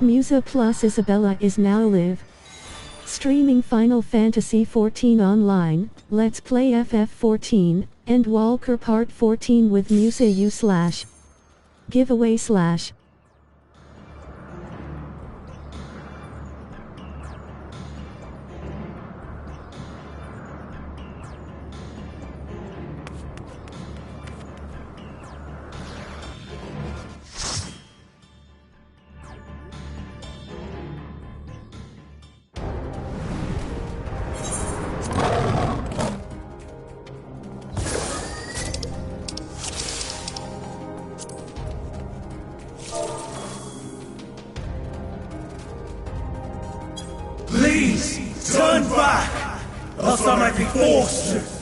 Musa plus Isabella is now live streaming Final Fantasy XIV Online. Let's play FF14, Endwalker Part 14 with Musa giveaway /. Please, turn back, else I might be forced to.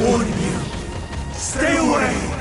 warning you. Stay away!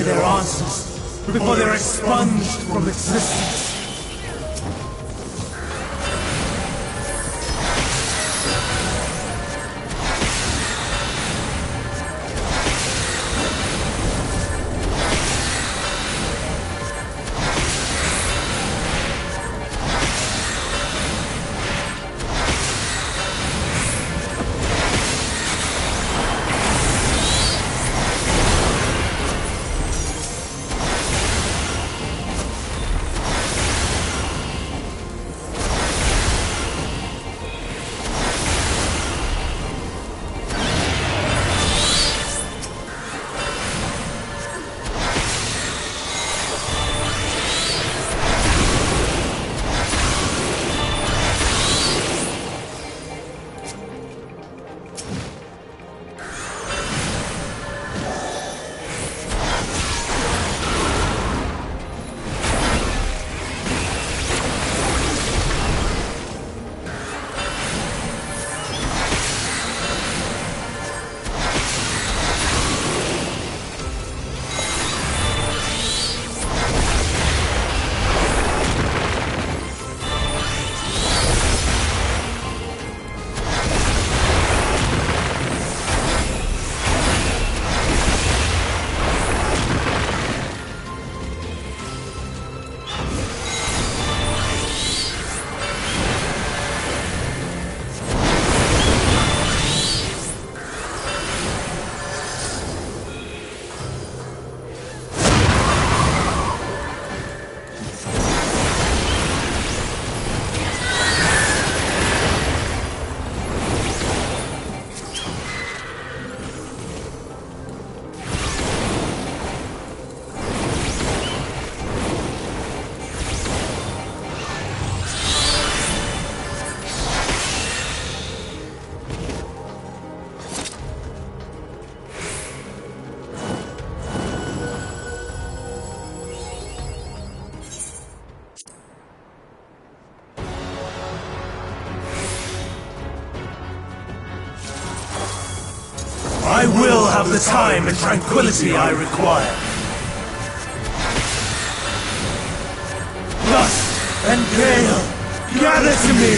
their answers before they're expunged from existence. I will have the time and tranquility I require. Lust and gale, gather to me!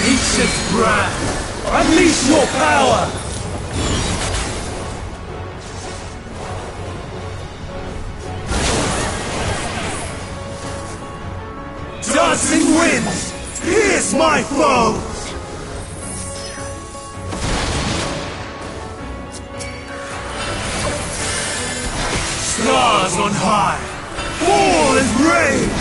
Ancient brand, unleash your power! Dancing winds, pierce my foes! Stars on high, fall as rain!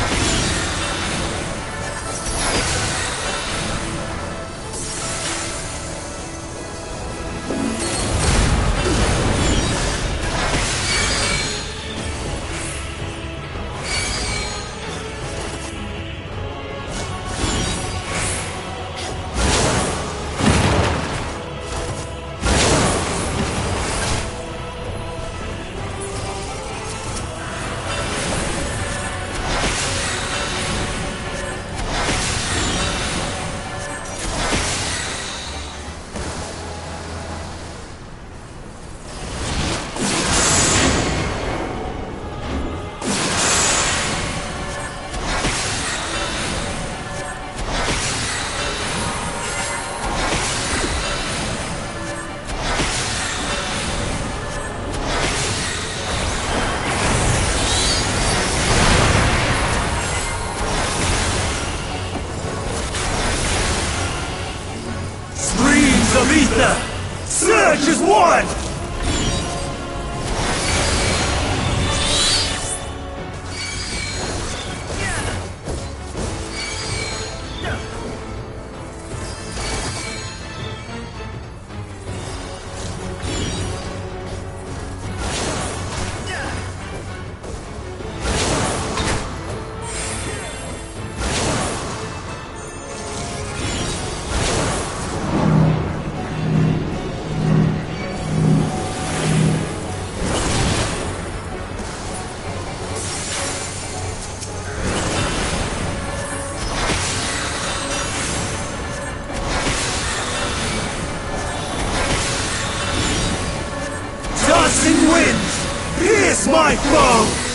Of ether! Surge as one! Pierce my foe!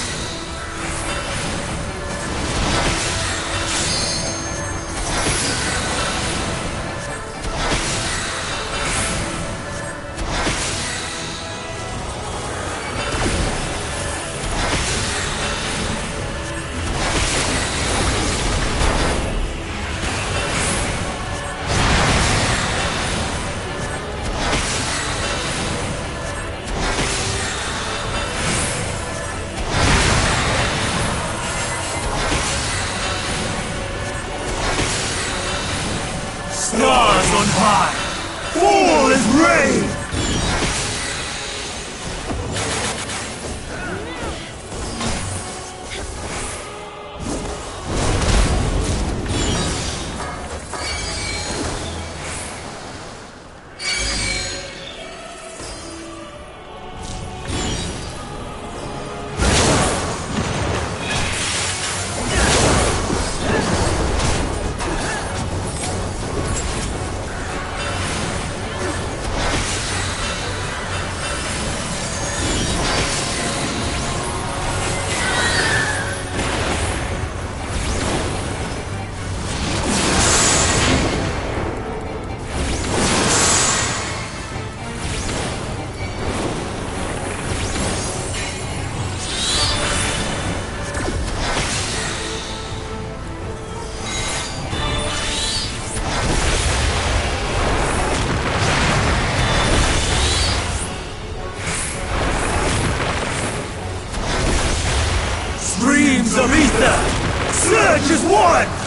Stars on high! All is rain! Streams of ether! Surge as one!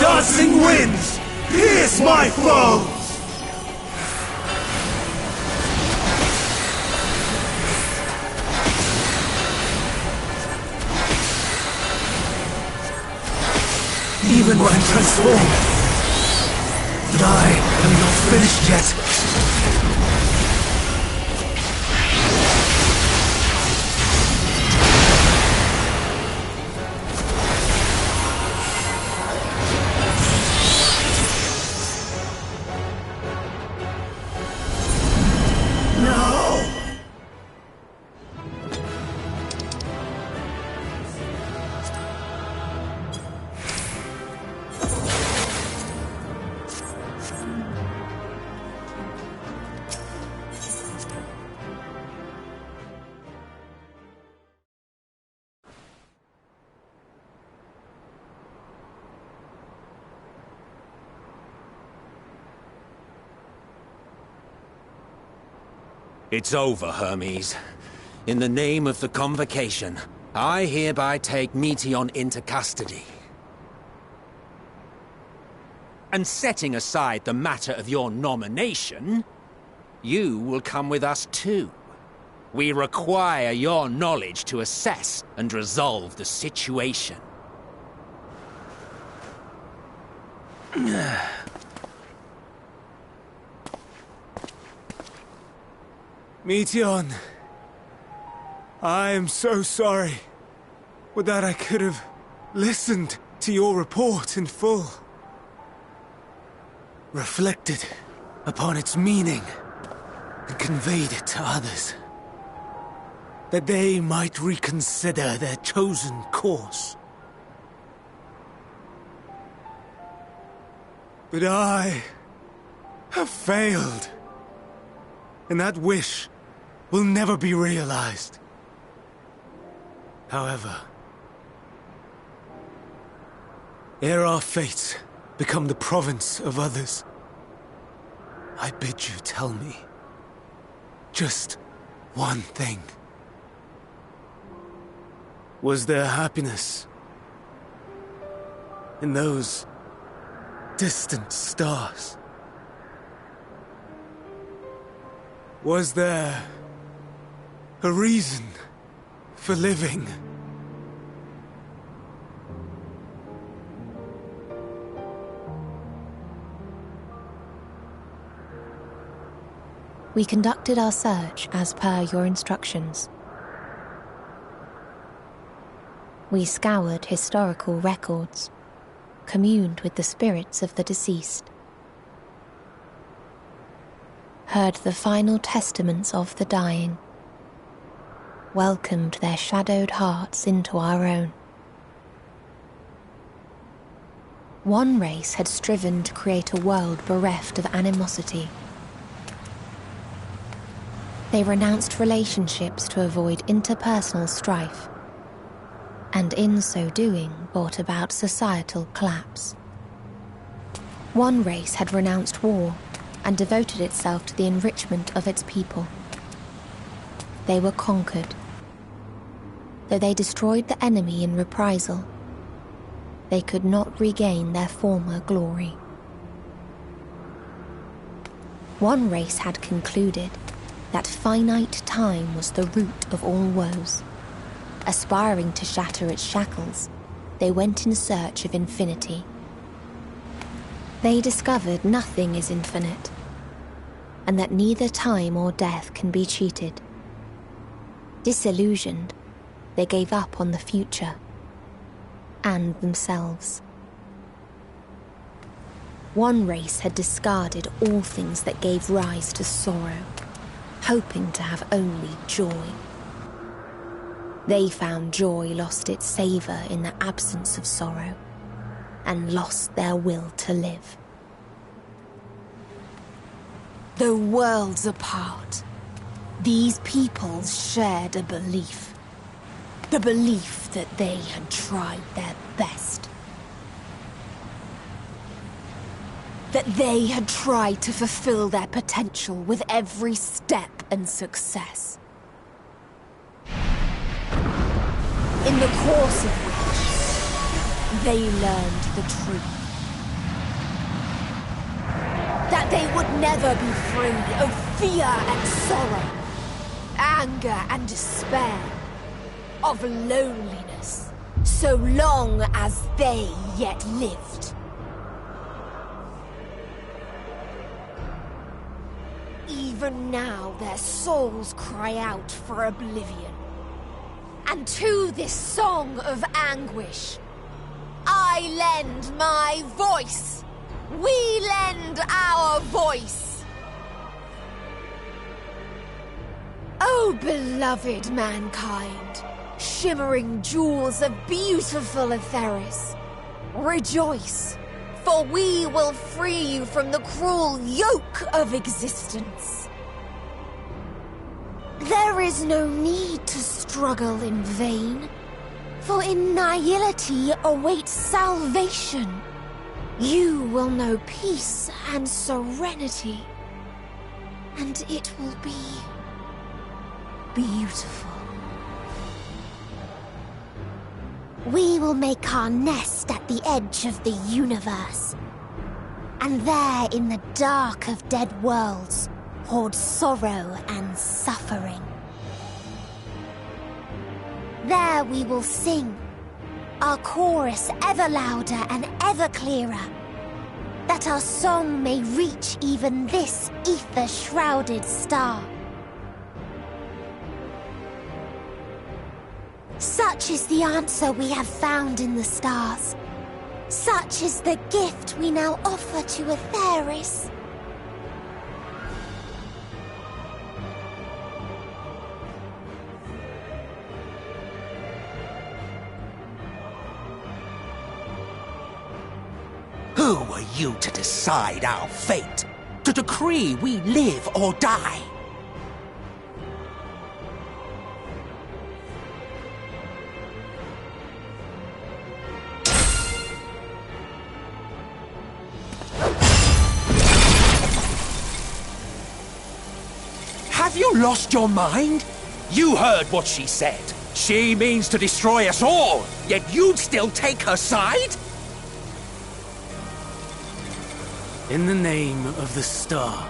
Dancing winds, pierce my foes! Even when transformed, but I am not finished yet. It's over, Hermes. In the name of the Convocation, I hereby take Meteion into custody. And setting aside the matter of your nomination, you will come with us too. We require your knowledge to assess and resolve the situation. Meteion, I am so sorry. Would that I could have listened to your report in full. Reflected upon its meaning and conveyed it to others. That they might reconsider their chosen course. But I have failed. And that wish will never be realized. However, ere our fates become the province of others, I bid you tell me just one thing. Was there happiness in those distant stars? Was there a reason for living? We conducted our search as per your instructions. We scoured historical records, communed with the spirits of the deceased, heard the final testaments of the dying, welcomed their shadowed hearts into our own. One race had striven to create a world bereft of animosity. They renounced relationships to avoid interpersonal strife, and in so doing brought about societal collapse. One race had renounced war and devoted itself to the enrichment of its people. They were conquered. Though they destroyed the enemy in reprisal, they could not regain their former glory. One race had concluded that finite time was the root of all woes. Aspiring to shatter its shackles, they went in search of infinity. They discovered nothing is infinite, and that neither time or death can be cheated. Disillusioned, they gave up on the future and themselves. One race had discarded all things that gave rise to sorrow, hoping to have only joy. They found joy lost its savour in the absence of sorrow, and lost their will to live. Though worlds apart, these peoples shared a belief. The belief that they had tried their best. That they had tried to fulfill their potential with every step and success. In the course of which they learned the truth. That they would never be free of fear and sorrow, anger and despair, of loneliness, so long as they yet lived. Even now their souls cry out for oblivion. And to this song of anguish, I lend my voice. We lend our voice. Oh, beloved mankind, shimmering jewels of beautiful Etheris, rejoice, for we will free you from the cruel yoke of existence. There is no need to struggle in vain, for in nihility awaits salvation. You will know peace and serenity, and it will be beautiful. We will make our nest at the edge of the universe, and there in the dark of dead worlds hoard sorrow and suffering. There we will sing, our chorus ever louder and ever clearer, that our song may reach even this ether-shrouded star. Such is the answer we have found in the stars. Such is the gift we now offer to Etheris. Who are you to decide our fate? To decree we live or die? Have you lost your mind? You heard what she said. She means to destroy us all, yet you'd still take her side? In the name of the Star,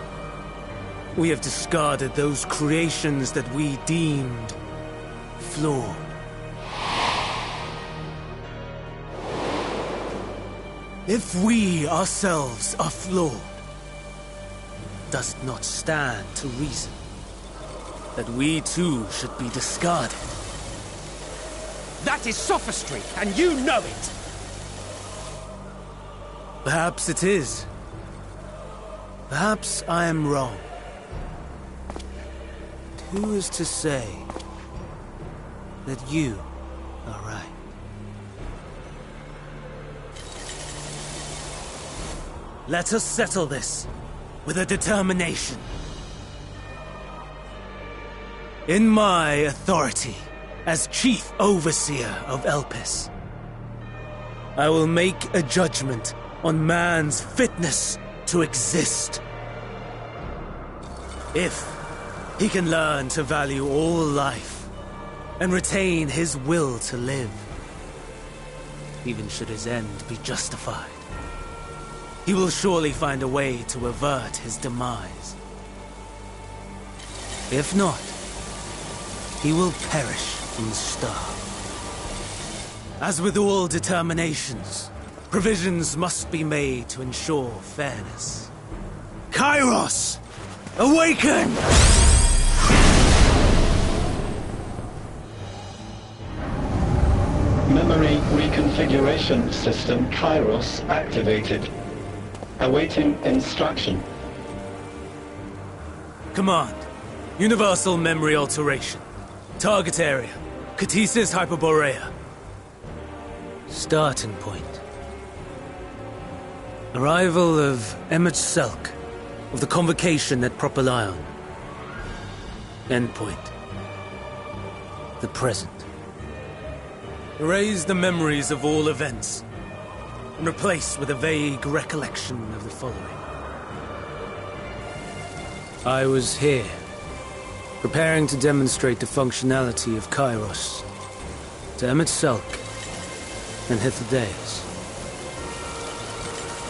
we have discarded those creations that we deemed flawed. If we ourselves are flawed, does it not stand to reason that we too should be discarded? That is sophistry, and you know it! Perhaps it is. Perhaps I am wrong. But who is to say that you are right? Let us settle this with a determination. In my authority as Chief Overseer of Elpis, I will make a judgment on man's fitness to exist. If he can learn to value all life and retain his will to live, even should his end be justified, he will surely find a way to avert his demise. If not, he will perish from the start. As with all determinations, provisions must be made to ensure fairness. Kairos! Awaken! Memory reconfiguration system Kairos activated. Awaiting instruction. Command. Universal memory alteration. Target area. Catesis Hyperborea. Starting point. Arrival of Emmett Selk of the Convocation at Propylion. Endpoint. The present. Erase the memories of all events and replace with a vague recollection of the following. I was here, preparing to demonstrate the functionality of Kairos to Emmett Selk and Hitherdays.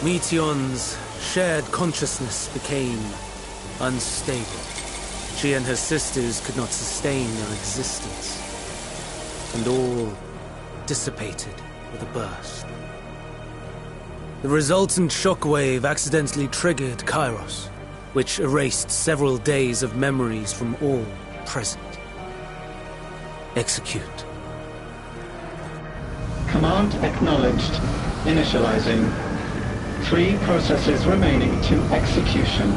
Meteon's shared consciousness became unstable. She and her sisters could not sustain their existence, and all dissipated with a burst. The resultant shockwave accidentally triggered Kairos, which erased several days of memories from all present. Execute. Command acknowledged. Initializing. 3 processes remaining to execution.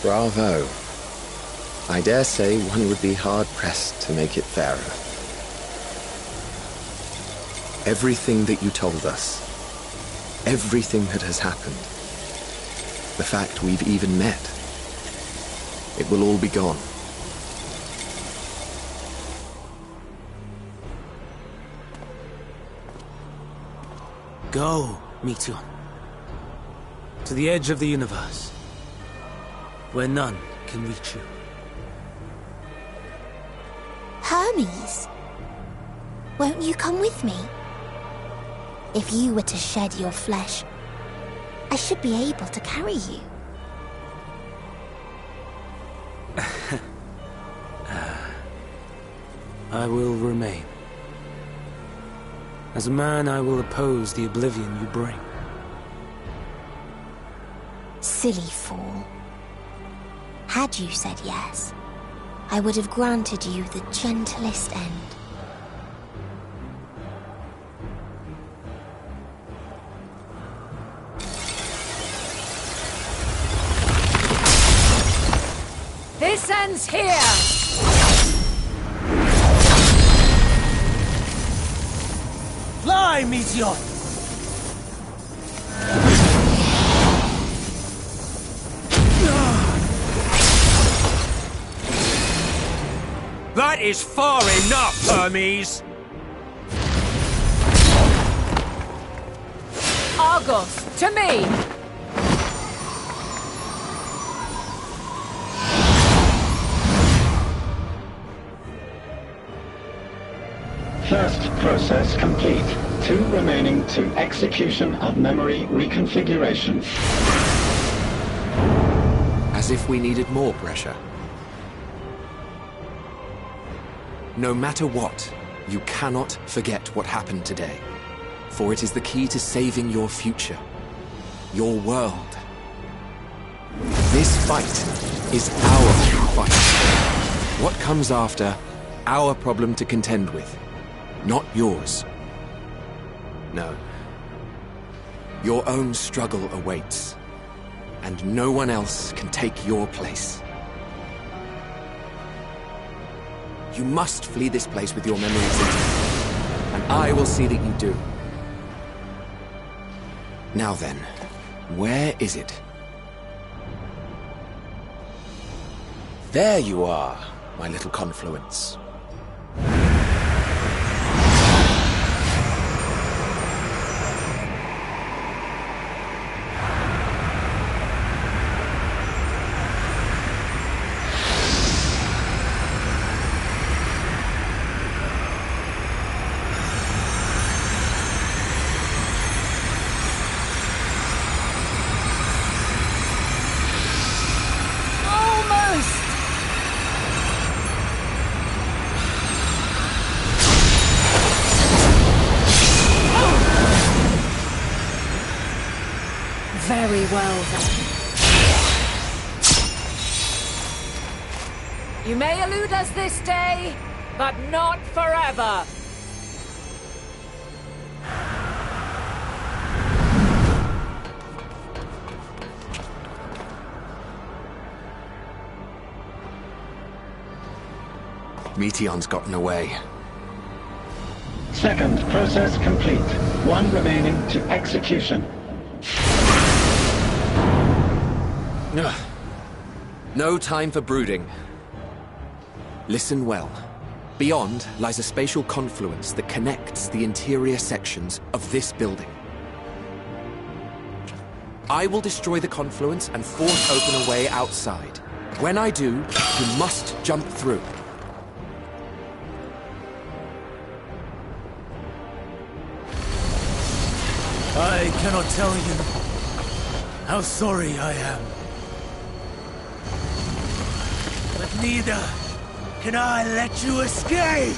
Bravo. I dare say one would be hard-pressed to make it fairer. Everything that you told us, everything that has happened, the fact we've even met, it will all be gone. Go, Meteon. To the edge of the universe, where none can reach you. Hermes, won't you come with me? If you were to shed your flesh, I should be able to carry you. I will remain. As a man, I will oppose the oblivion you bring. Silly fool. Had you said yes, I would have granted you the gentlest end. This ends here! Fly, Meteon! That is far enough, Hermes! Argos, to me! process complete. 2 remaining to execution of memory reconfiguration. As if we needed more pressure. No matter what, you cannot forget what happened today. For it is the key to saving your future. Your world. This fight is our fight. What comes after, our problem to contend with. Not yours. No. Your own struggle awaits. And no one else can take your place. You must flee this place with your memories intact. And I will see that you do. Now then, where is it? There you are, my little confluence. Very well, then. You may elude us this day, but not forever. Meteon's gotten away. Second process complete. 1 remaining to execution. No time for brooding. Listen well. Beyond lies a spatial confluence that connects the interior sections of this building. I will destroy the confluence and force open a way outside. When I do, you must jump through. I cannot tell you how sorry I am. But neither can I let you escape!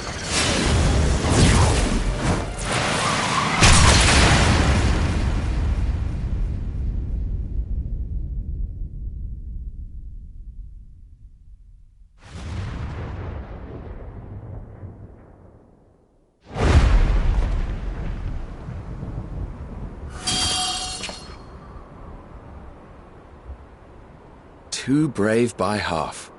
Too brave by half.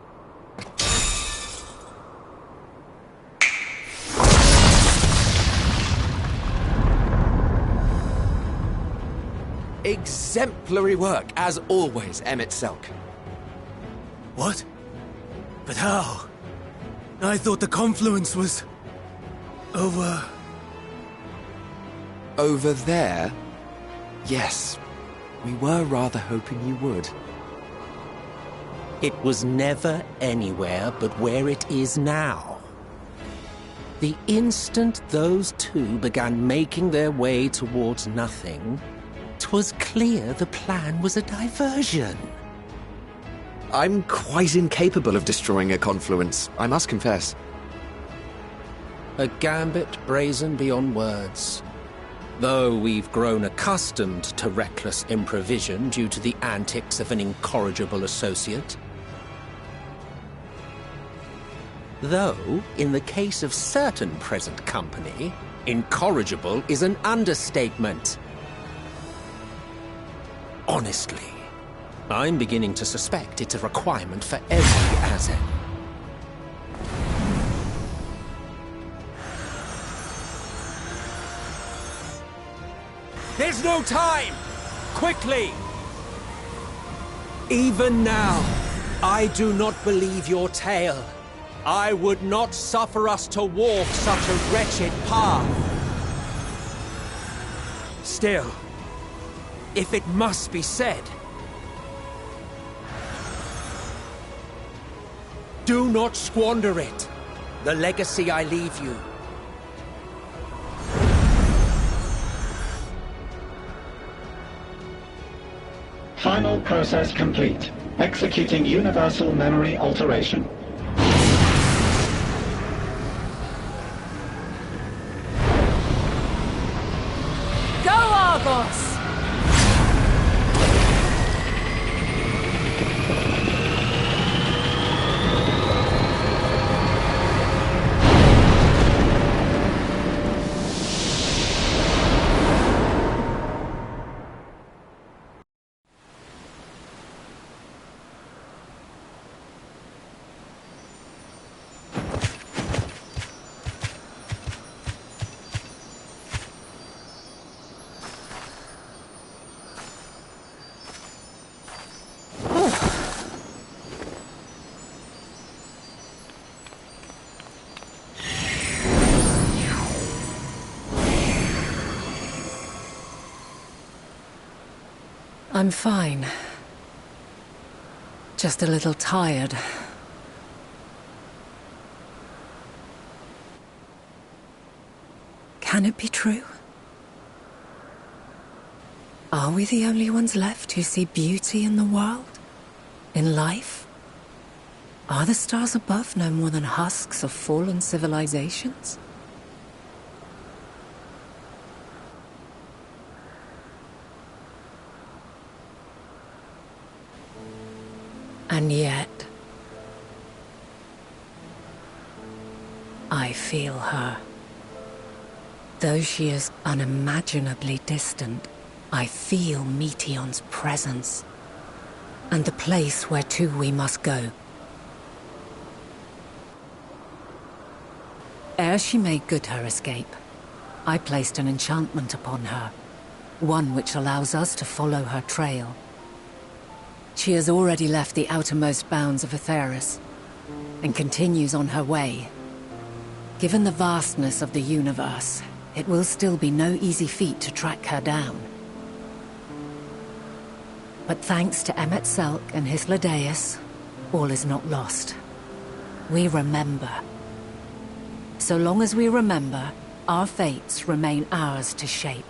Exemplary work, as always, Emmett Selk. What? But how? I thought the confluence was... over... Over there? Yes. We were rather hoping you would. It was never anywhere but where it is now. The instant those two began making their way towards nothing, 'twas clear the plan was a diversion. I'm quite incapable of destroying a confluence, I must confess. A gambit brazen beyond words. Though we've grown accustomed to reckless improvision due to the antics of an incorrigible associate. Though, in the case of certain present company, incorrigible is an understatement. Honestly, I'm beginning to suspect it's a requirement for every Azen. There's no time! Quickly! Even now, I do not believe your tale. I would not suffer us to walk such a wretched path. Still, if it must be said, do not squander it, the legacy I leave you. Final process complete. Executing universal memory alteration. Go, Argos! I'm fine. Just a little tired. Can it be true? Are we the only ones left who see beauty in the world? In life? Are the stars above no more than husks of fallen civilizations? And yet, I feel her. Though she is unimaginably distant, I feel Meteion's presence, and the place where to we must go. Ere she made good her escape, I placed an enchantment upon her, one which allows us to follow her trail. She has already left the outermost bounds of Aetheris, and continues on her way. Given the vastness of the universe, it will still be no easy feat to track her down. But thanks to Emet-Selch and Hythlodaeus, all is not lost. We remember. So long as we remember, our fates remain ours to shape.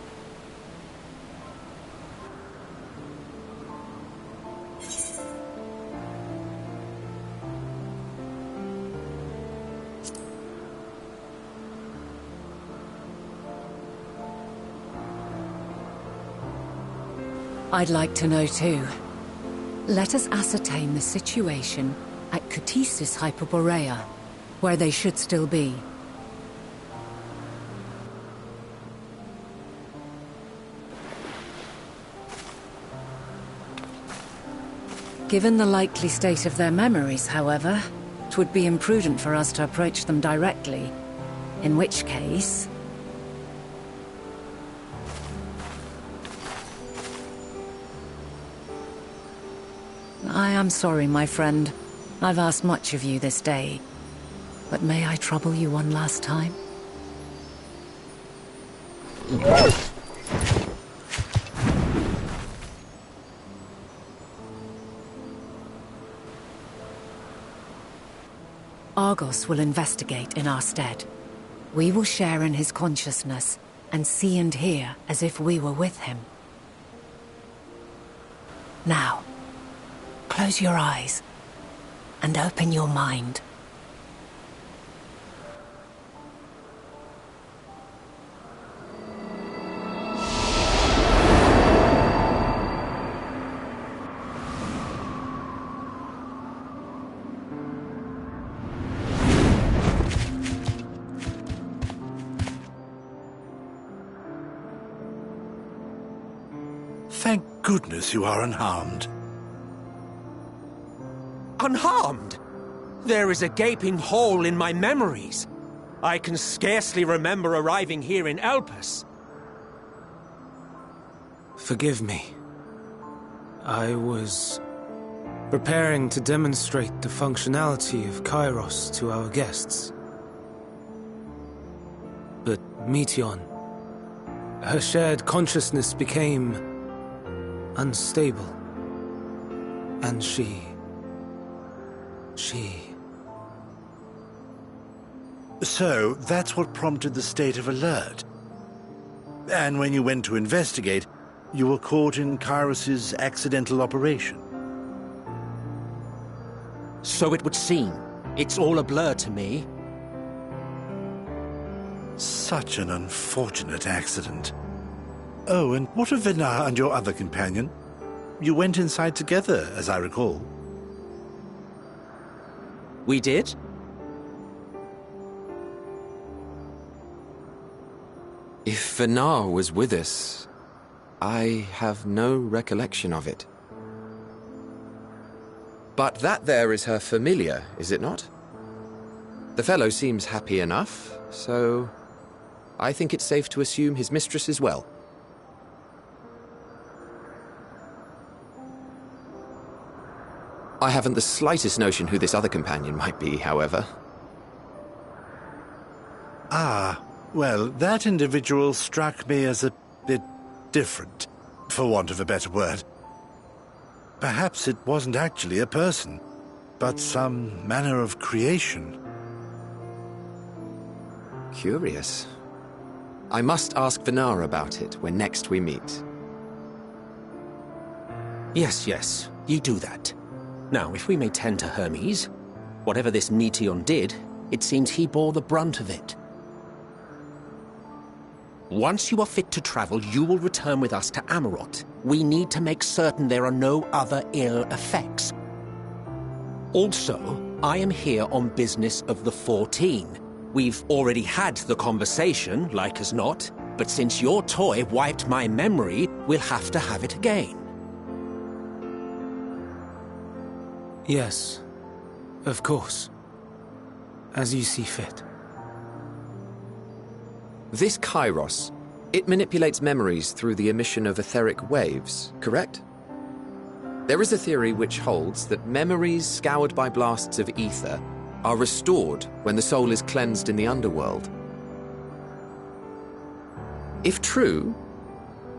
I'd like to know too. Let us ascertain the situation at Cutisis Hyperborea, where they should still be. Given the likely state of their memories, however, it would be imprudent for us to approach them directly. In which case... I am sorry, my friend. I've asked much of you this day. But may I trouble you one last time? Argos will investigate in our stead. We will share in his consciousness and see and hear as if we were with him. Now, close your eyes and open your mind. Thank goodness you are unharmed. Unharmed? There is a gaping hole in my memories. I can scarcely remember arriving here in Elpis. Forgive me. I was preparing to demonstrate the functionality of Kairos to our guests. But Meteion, her shared consciousness became unstable. And she... So, that's what prompted the state of alert. And when you went to investigate, You were caught in Kairos' accidental operation. So it would seem. It's all a blur to me. Such an unfortunate accident. Oh, and what of Venar and your other companion? You went inside together, as I recall. We did? If Venar was with us, I have no recollection of it. But that there is her familiar, is it not? The fellow seems happy enough, so I think it's safe to assume his mistress as well. I haven't the slightest notion who this other companion might be, however. Ah, well, that individual struck me as a bit different, for want of a better word. Perhaps it wasn't actually a person, but some manner of creation. Curious. I must ask Venar about it when next we meet. Yes, you do that. Now, if we may tend to Hermes, whatever this Meteon did, it seems he bore the brunt of it. Once you are fit to travel, you will return with us to Amarot. We need to make certain there are no other ill effects. Also, I am here on business of the 14. We've already had the conversation, like as not, but since your toy wiped my memory, we'll have to have it again. Yes, of course. As you see fit. This Kairos, it manipulates memories through the emission of etheric waves, correct? There is a theory which holds that memories scoured by blasts of ether are restored when the soul is cleansed in the underworld. If true,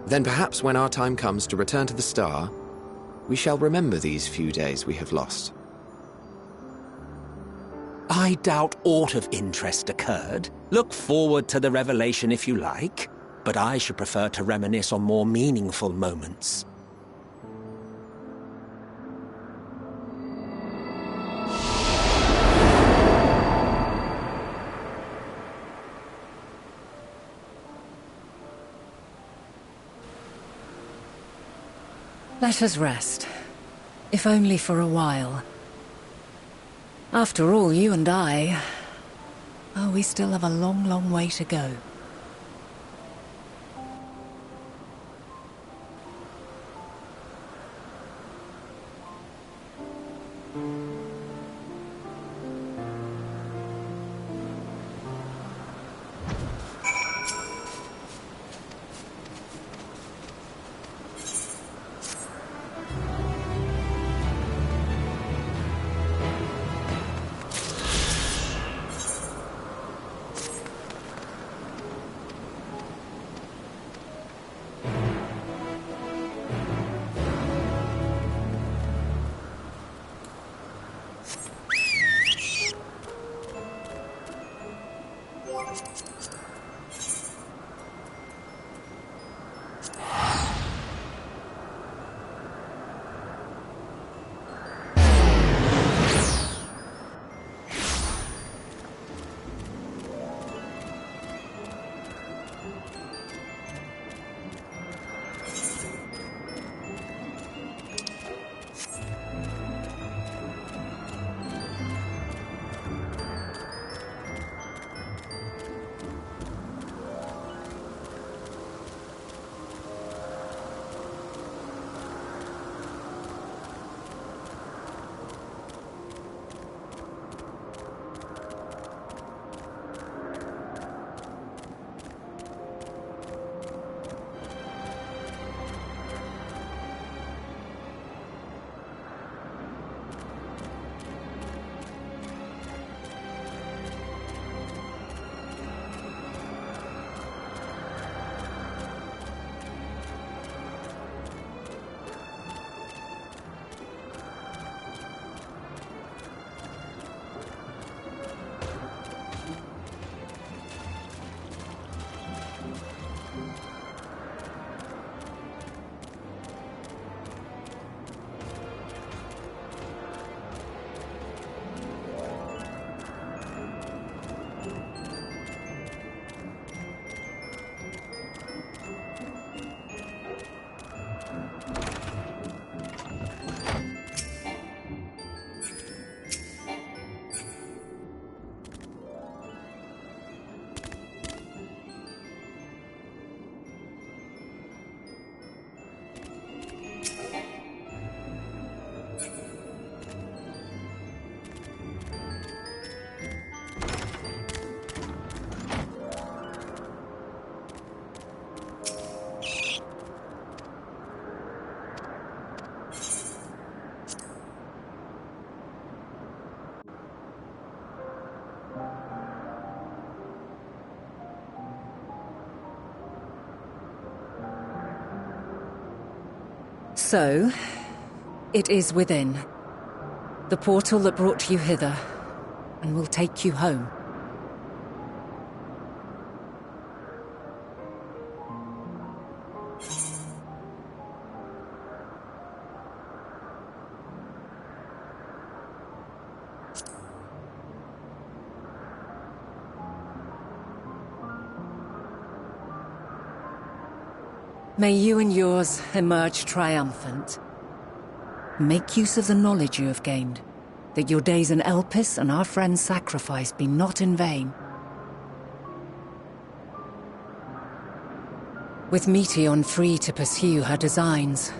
then perhaps when our time comes to return to the star, we shall remember these few days we have lost. I doubt aught of interest occurred. Look forward to the revelation if you like, but I should prefer to reminisce on more meaningful moments. Let us rest, if only for a while. After all, you and I... oh, we still have a long, long way to go. So, it is within. The portal that brought you hither, and will take you home. May you and yours emerge triumphant. Make use of the knowledge you have gained, that your days in Elpis and our friend's sacrifice be not in vain. With Meteion free to pursue her designs,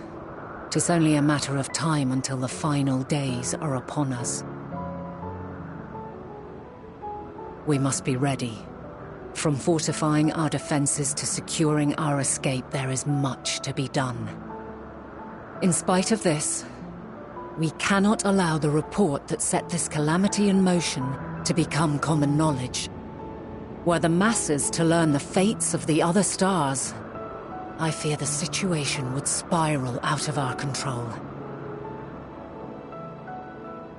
'tis only a matter of time until the final days are upon us. We must be ready. From fortifying our defenses to securing our escape, there is much to be done. In spite of this, we cannot allow the report that set this calamity in motion to become common knowledge. Were the masses to learn the fates of the other stars, I fear the situation would spiral out of our control.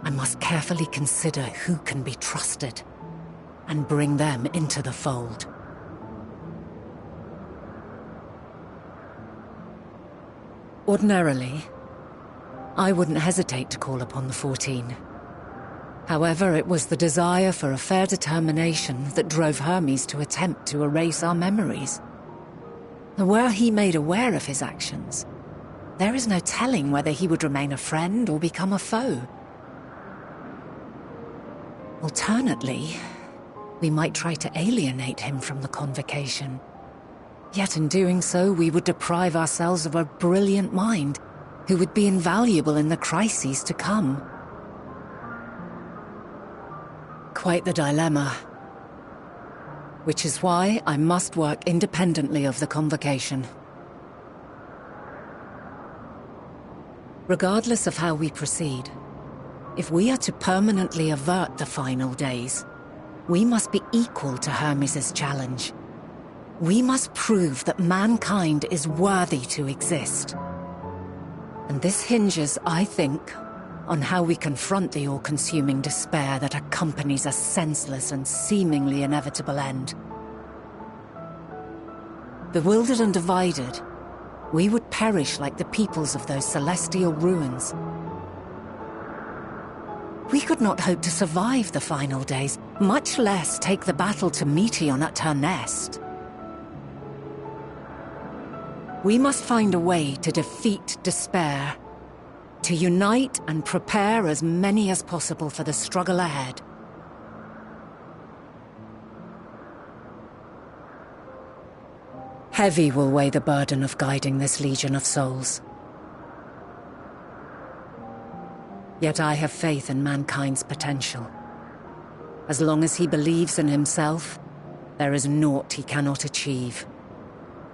I must carefully consider who can be trusted and bring them into the fold. Ordinarily, I wouldn't hesitate to call upon the 14. However, it was the desire for a fair determination that drove Hermes to attempt to erase our memories. Were he made aware of his actions, there is no telling whether he would remain a friend or become a foe. Alternately, we might try to alienate him from the convocation. Yet in doing so, we would deprive ourselves of a brilliant mind who would be invaluable in the crises to come. Quite the dilemma. Which is why I must work independently of the convocation. Regardless of how we proceed, if we are to permanently avert the final days, we must be equal to Hermes' challenge. We must prove that mankind is worthy to exist. And this hinges, I think, on how we confront the all-consuming despair that accompanies a senseless and seemingly inevitable end. Bewildered and divided, we would perish like the peoples of those celestial ruins. We could not hope to survive the final days, much less take the battle to Meteion at her nest. We must find a way to defeat despair, to unite and prepare as many as possible for the struggle ahead. Heavy will weigh the burden of guiding this legion of souls. Yet I have faith in mankind's potential. As long as he believes in himself, there is naught he cannot achieve.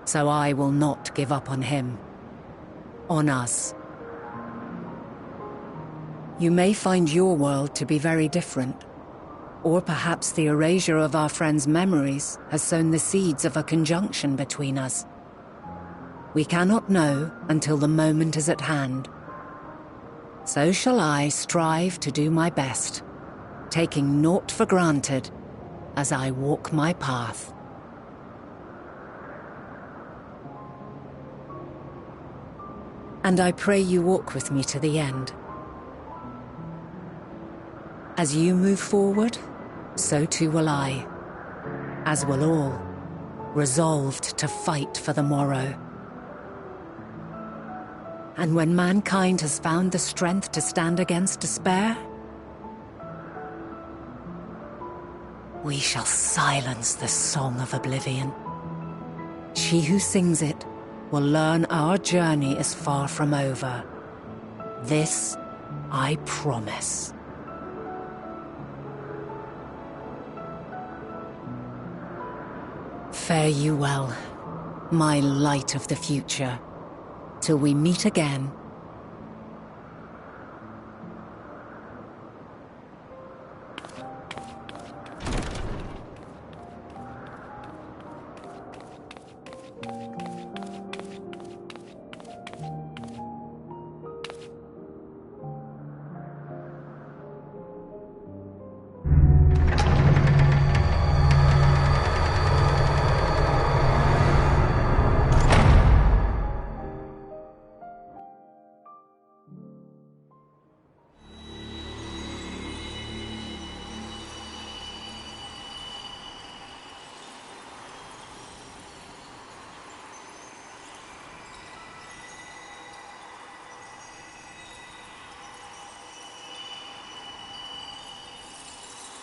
So I will not give up on him. On us. You may find your world to be very different. Or perhaps the erasure of our friend's memories has sown the seeds of a conjunction between us. We cannot know until the moment is at hand. So shall I strive to do my best, taking naught for granted as I walk my path. And I pray you walk with me to the end. As you move forward, so too will I, as will all, resolved to fight for the morrow. And when mankind has found the strength to stand against despair, we shall silence the song of oblivion. She who sings it will learn our journey is far from over. This I promise. Fare you well, my light of the future, till we meet again.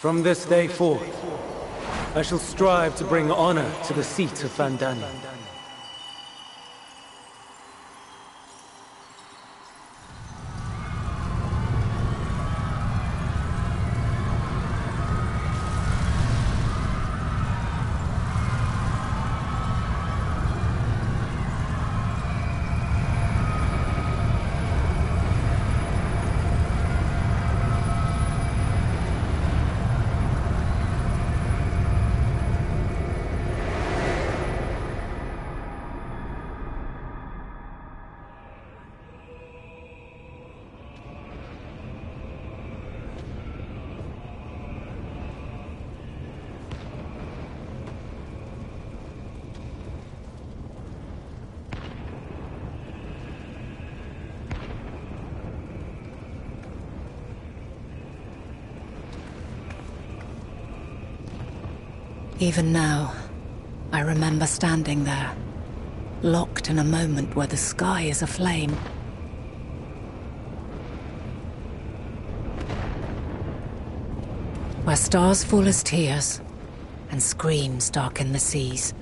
From this day forth, I shall strive to bring honor to the seat of Vandani. Even now, I remember standing there, locked in a moment where the sky is aflame. Where stars fall as tears, and screams darken the seas.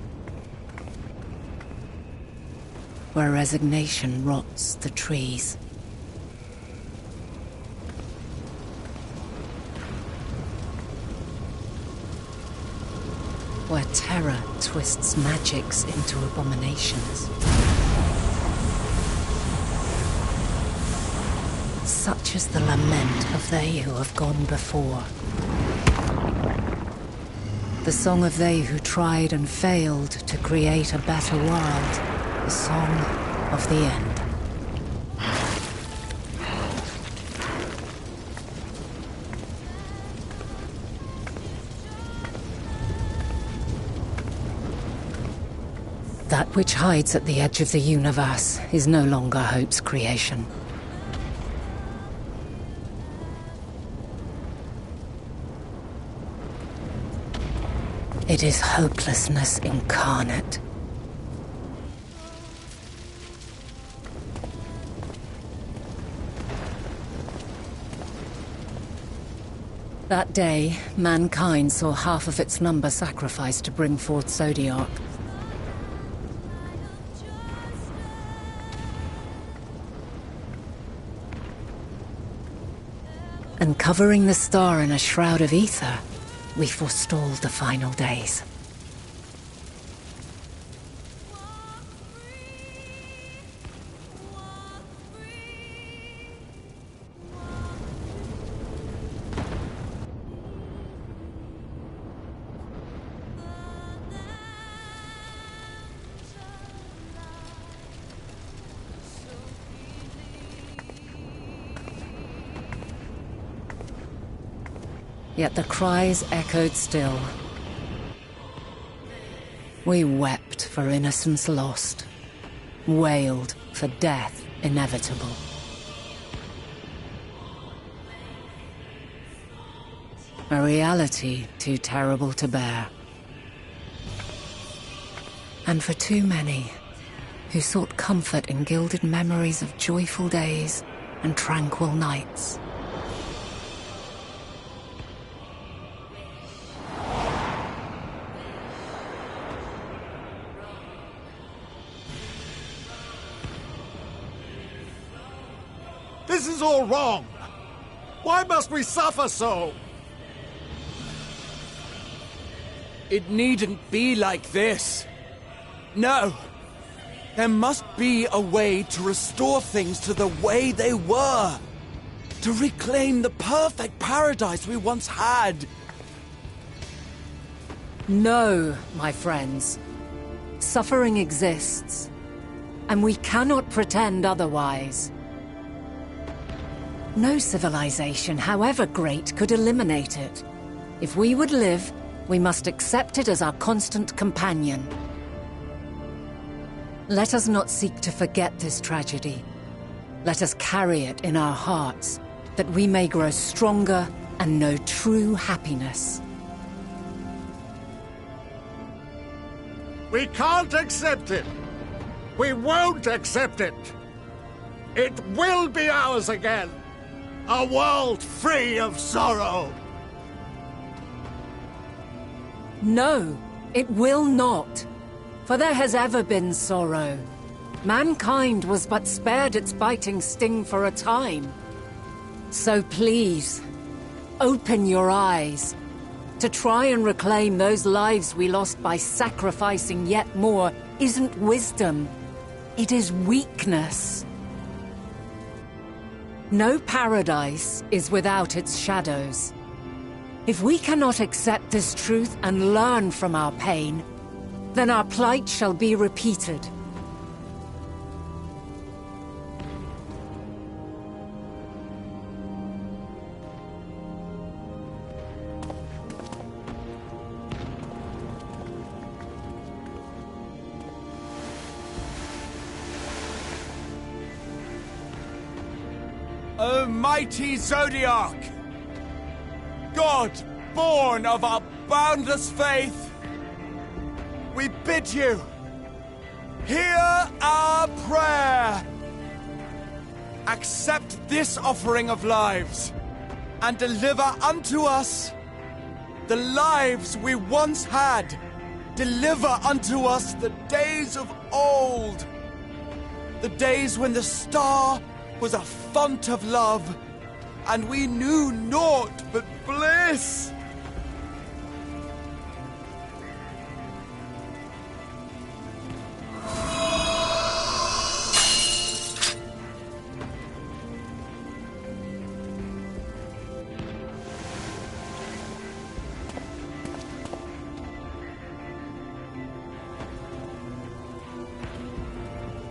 Where resignation rots the trees. Where terror twists magics into abominations. Such is the lament of they who have gone before. The song of they who tried and failed to create a better world. The song of the end. That which hides at the edge of the universe is no longer hope's creation. It is hopelessness incarnate. That day, mankind saw half of its number sacrificed to bring forth Zodiac. And covering the star in a shroud of ether, we forestalled the final days. Yet the cries echoed still. We wept for innocence lost, wailed for death inevitable. A reality too terrible to bear. And for too many who sought comfort in gilded memories of joyful days and tranquil nights. This is all wrong! Why must we suffer so? It needn't be like this. No. There must be a way to restore things to the way they were. To reclaim the perfect paradise we once had. No, my friends. Suffering exists, and we cannot pretend otherwise. No civilization, however great, could eliminate it. If we would live, we must accept it as our constant companion. Let us not seek to forget this tragedy. Let us carry it in our hearts, that we may grow stronger and know true happiness. We can't accept it! We won't accept it! It will be ours again! A world free of sorrow! No, it will not. For there has ever been sorrow. Mankind was but spared its biting sting for a time. So please, open your eyes. To try and reclaim those lives we lost by sacrificing yet more isn't wisdom. It is weakness. No paradise is without its shadows. If we cannot accept this truth and learn from our pain, then our plight shall be repeated. O mighty Zodiac! God, born of our boundless faith, we bid you, hear our prayer! Accept this offering of lives, and deliver unto us the lives we once had. Deliver unto us the days of old, the days when the star was a font of love, and we knew naught but bliss.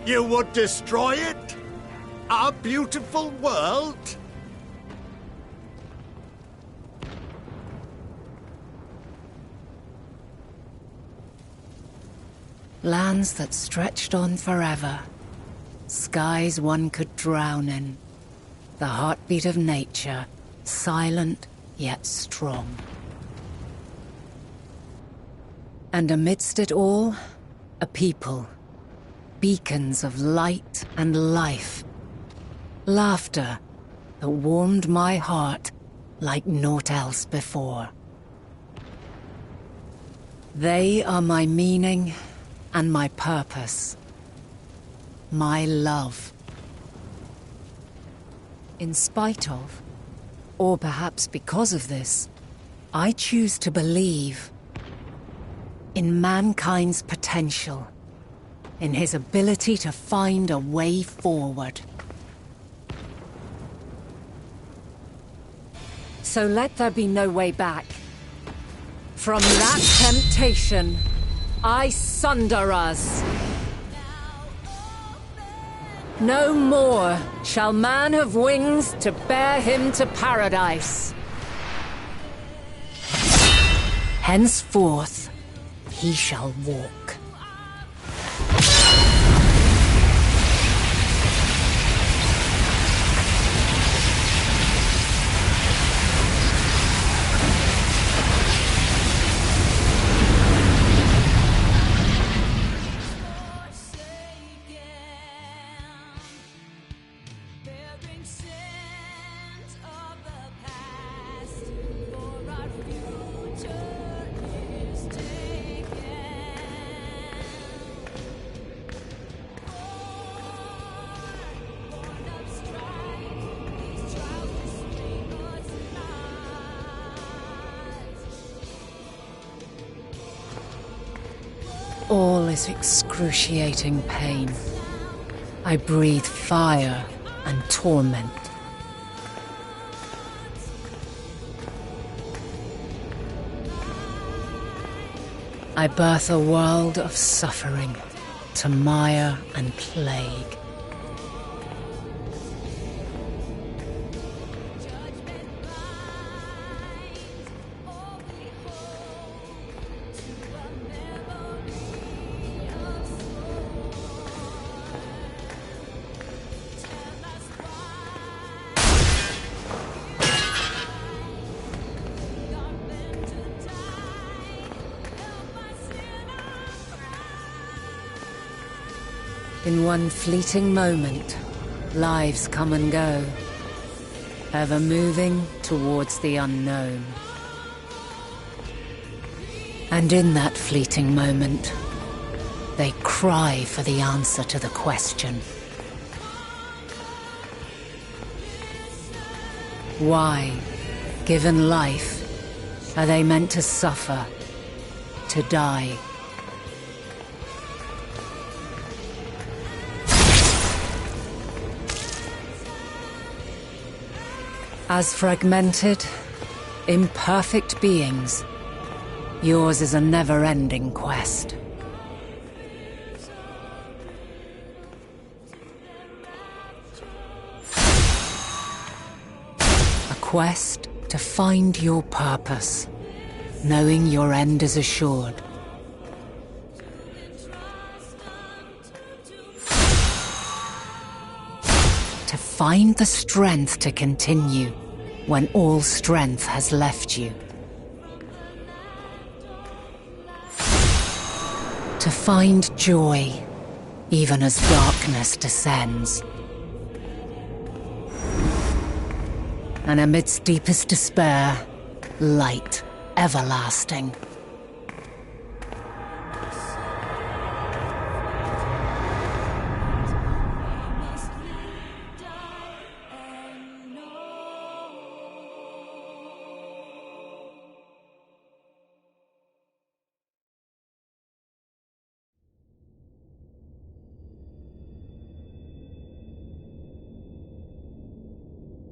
You would destroy it? Our beautiful world? Lands that stretched on forever. Skies one could drown in. The heartbeat of nature, silent yet strong. And amidst it all, a people. Beacons of light and life. Laughter that warmed my heart like naught else before. They are my meaning and my purpose. My love. In spite of, or perhaps because of this, I choose to believe in mankind's potential, in his ability to find a way forward. So let there be no way back. From that temptation, I sunder us. No more shall man have wings to bear him to paradise. Henceforth, he shall walk. All is excruciating pain. I breathe fire and torment. I birth a world of suffering, to mire and plague. In one fleeting moment, lives come and go, ever moving towards the unknown. And in that fleeting moment, they cry for the answer to the question. Why, given life, are they meant to suffer, to die? As fragmented, imperfect beings, yours is a never-ending quest. A quest to find your purpose, knowing your end is assured. To find the strength to continue when all strength has left you. To find joy, even as darkness descends. And amidst deepest despair, light everlasting.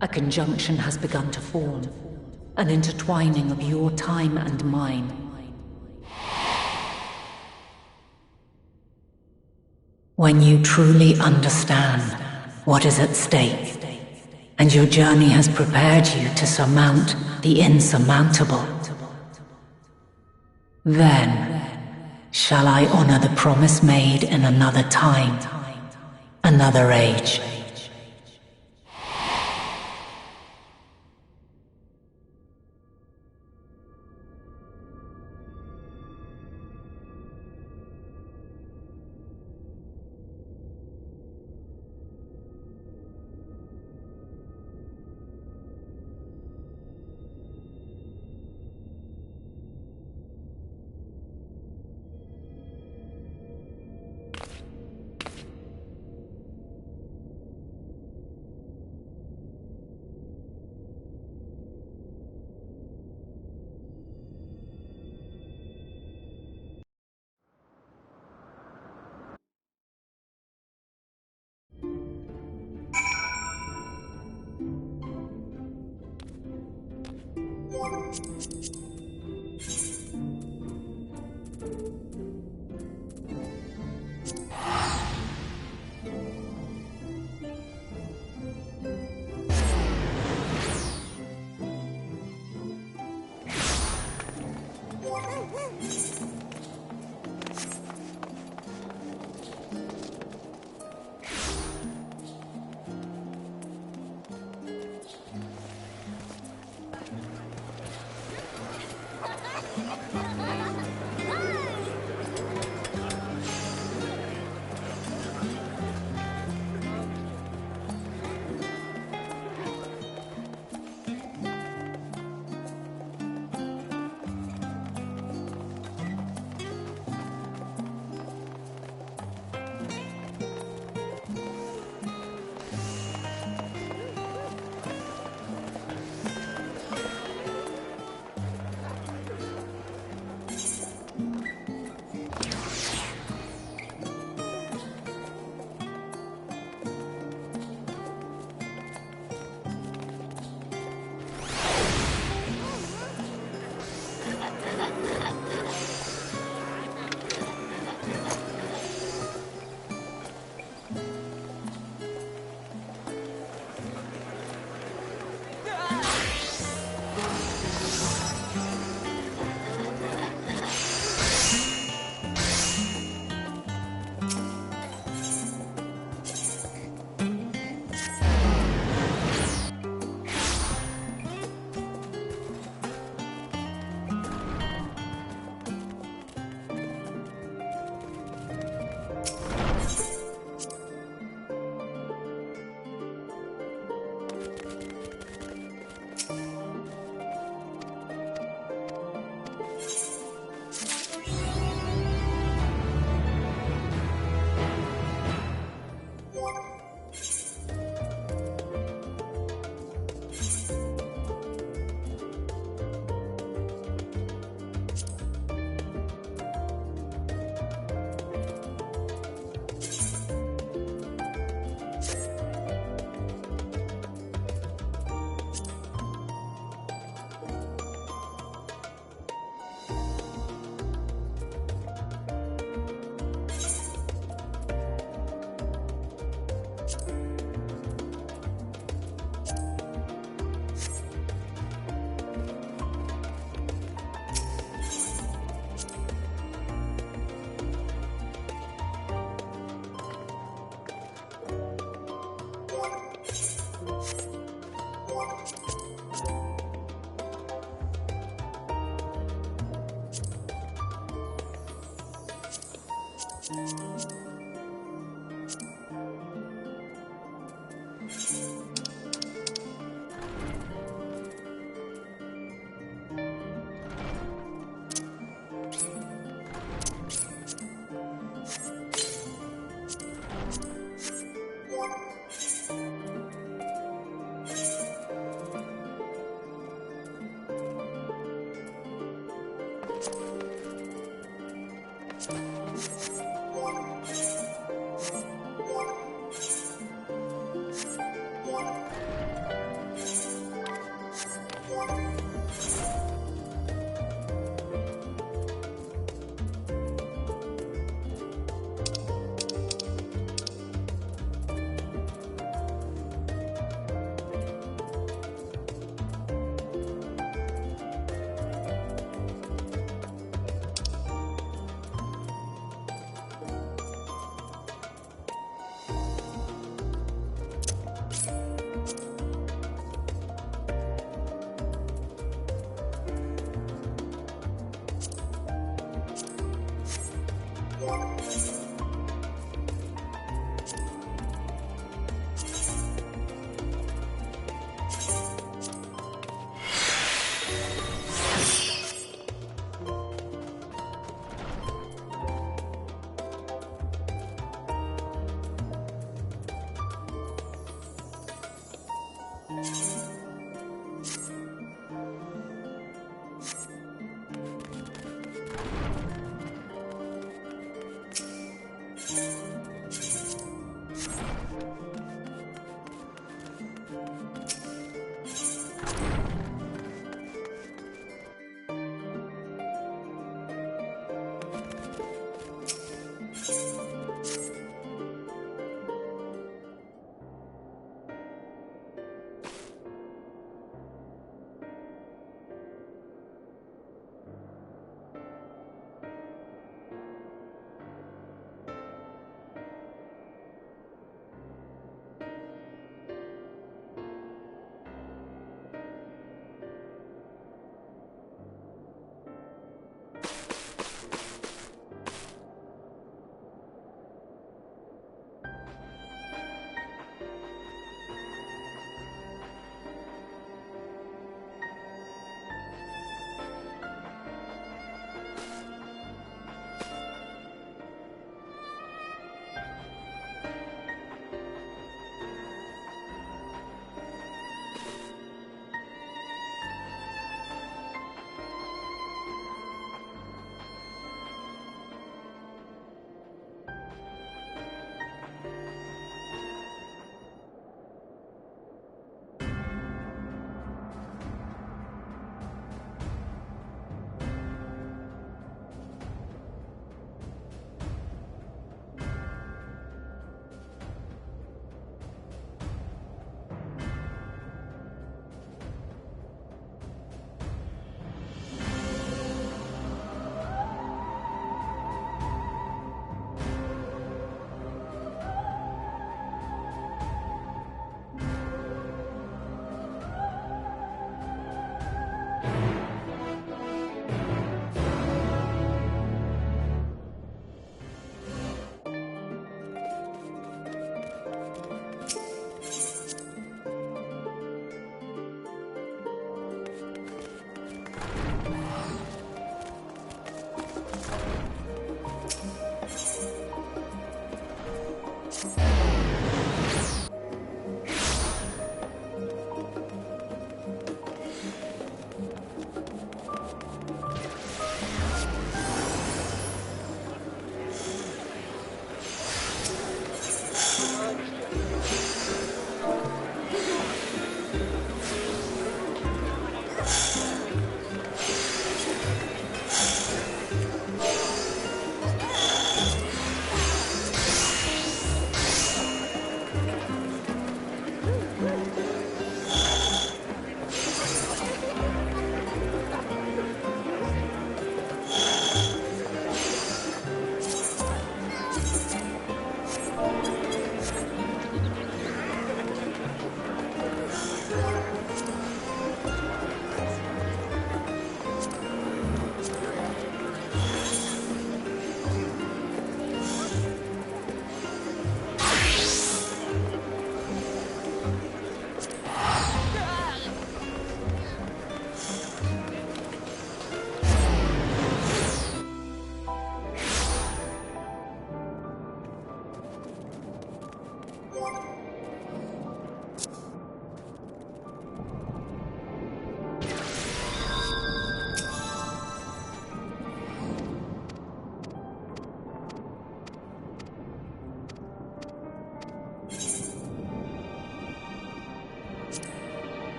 A conjunction has begun to form, an intertwining of your time and mine. When you truly understand what is at stake, and your journey has prepared you to surmount the insurmountable, then shall I honor the promise made in another time, another age.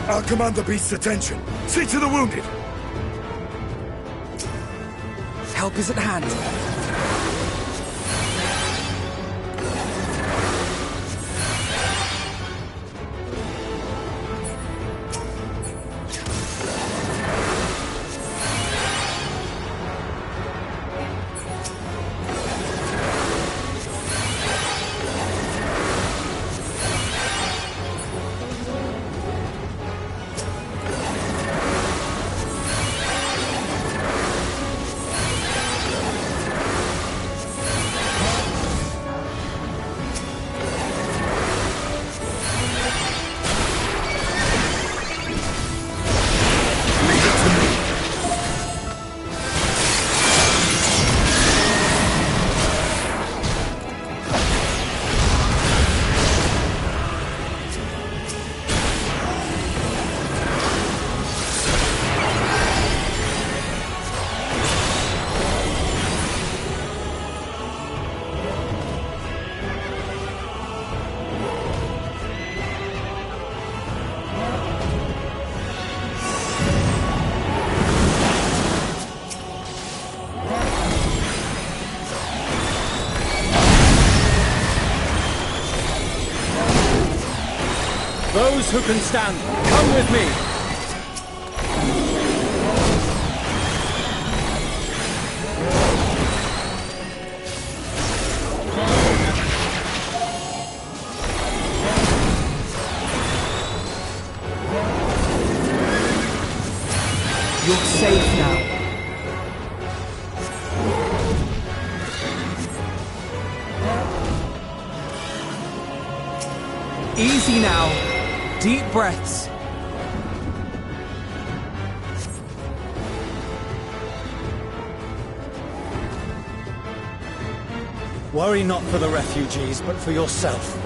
I'll command the beast's attention. See to the wounded. Help is at hand. Those who can stand, come with me! You're safe now. Easy now. Deep breaths. Worry not for the refugees, but for yourself.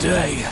today.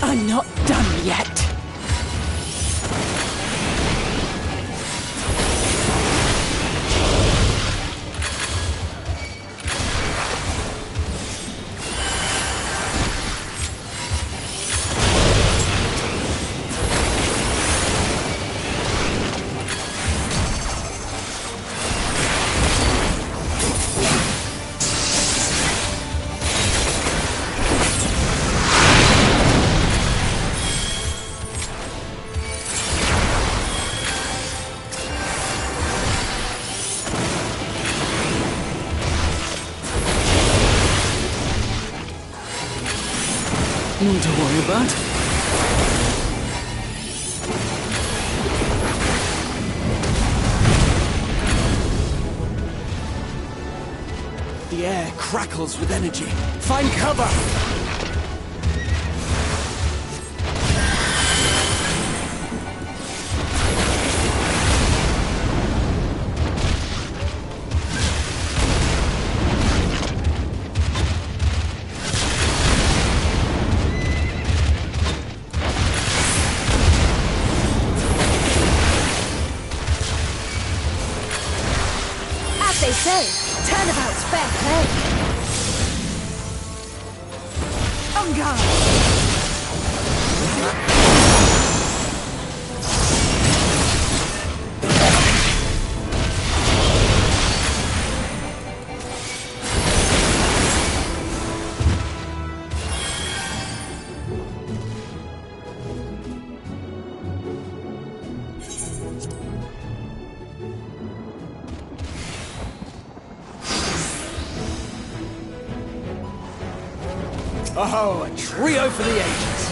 I'm not done yet. Nothing to worry about. The air crackles with energy. Find cover! They say, turnabout's fair play. On guard! Oh, a trio for the ages.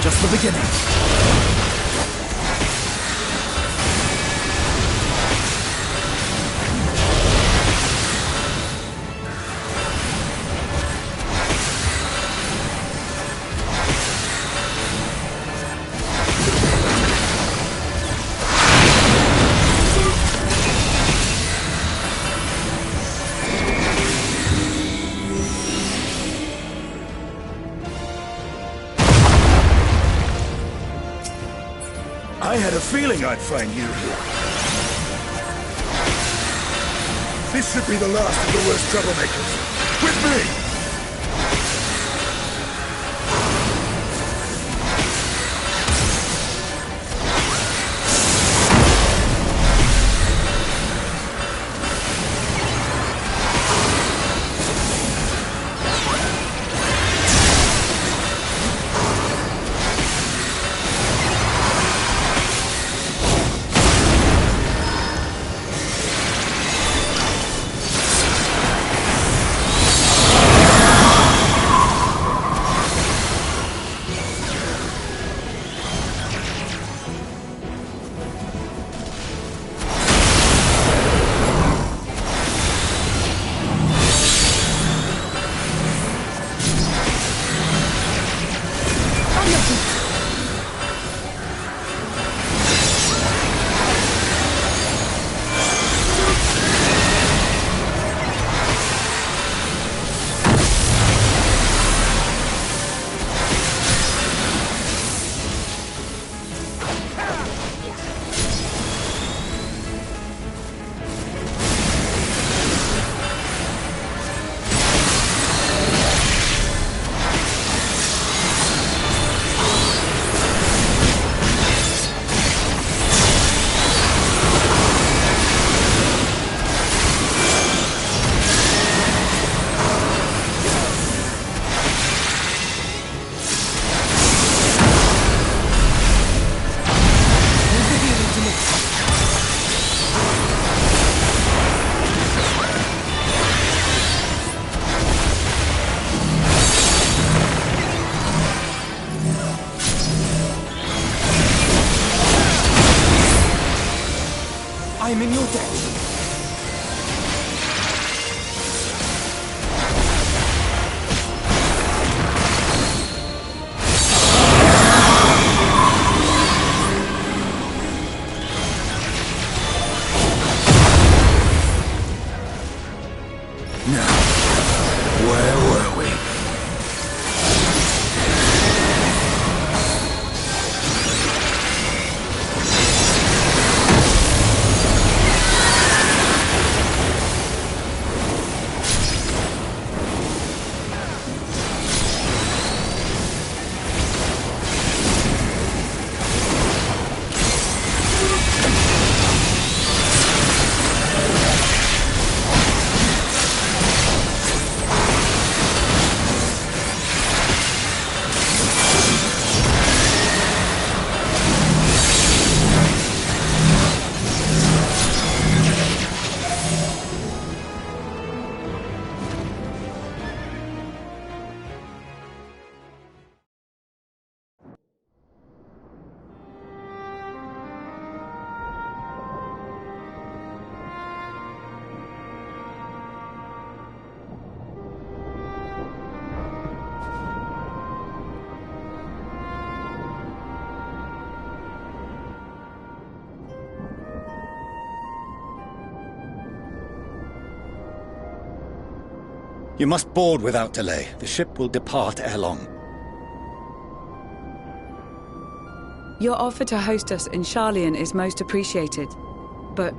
Just the beginning. I had a feeling I'd find you here. This should be the last of the worst troublemakers. With me! I am in your debt. You must board without delay. The ship will depart ere long. Your offer to host us in Sharlayan is most appreciated. But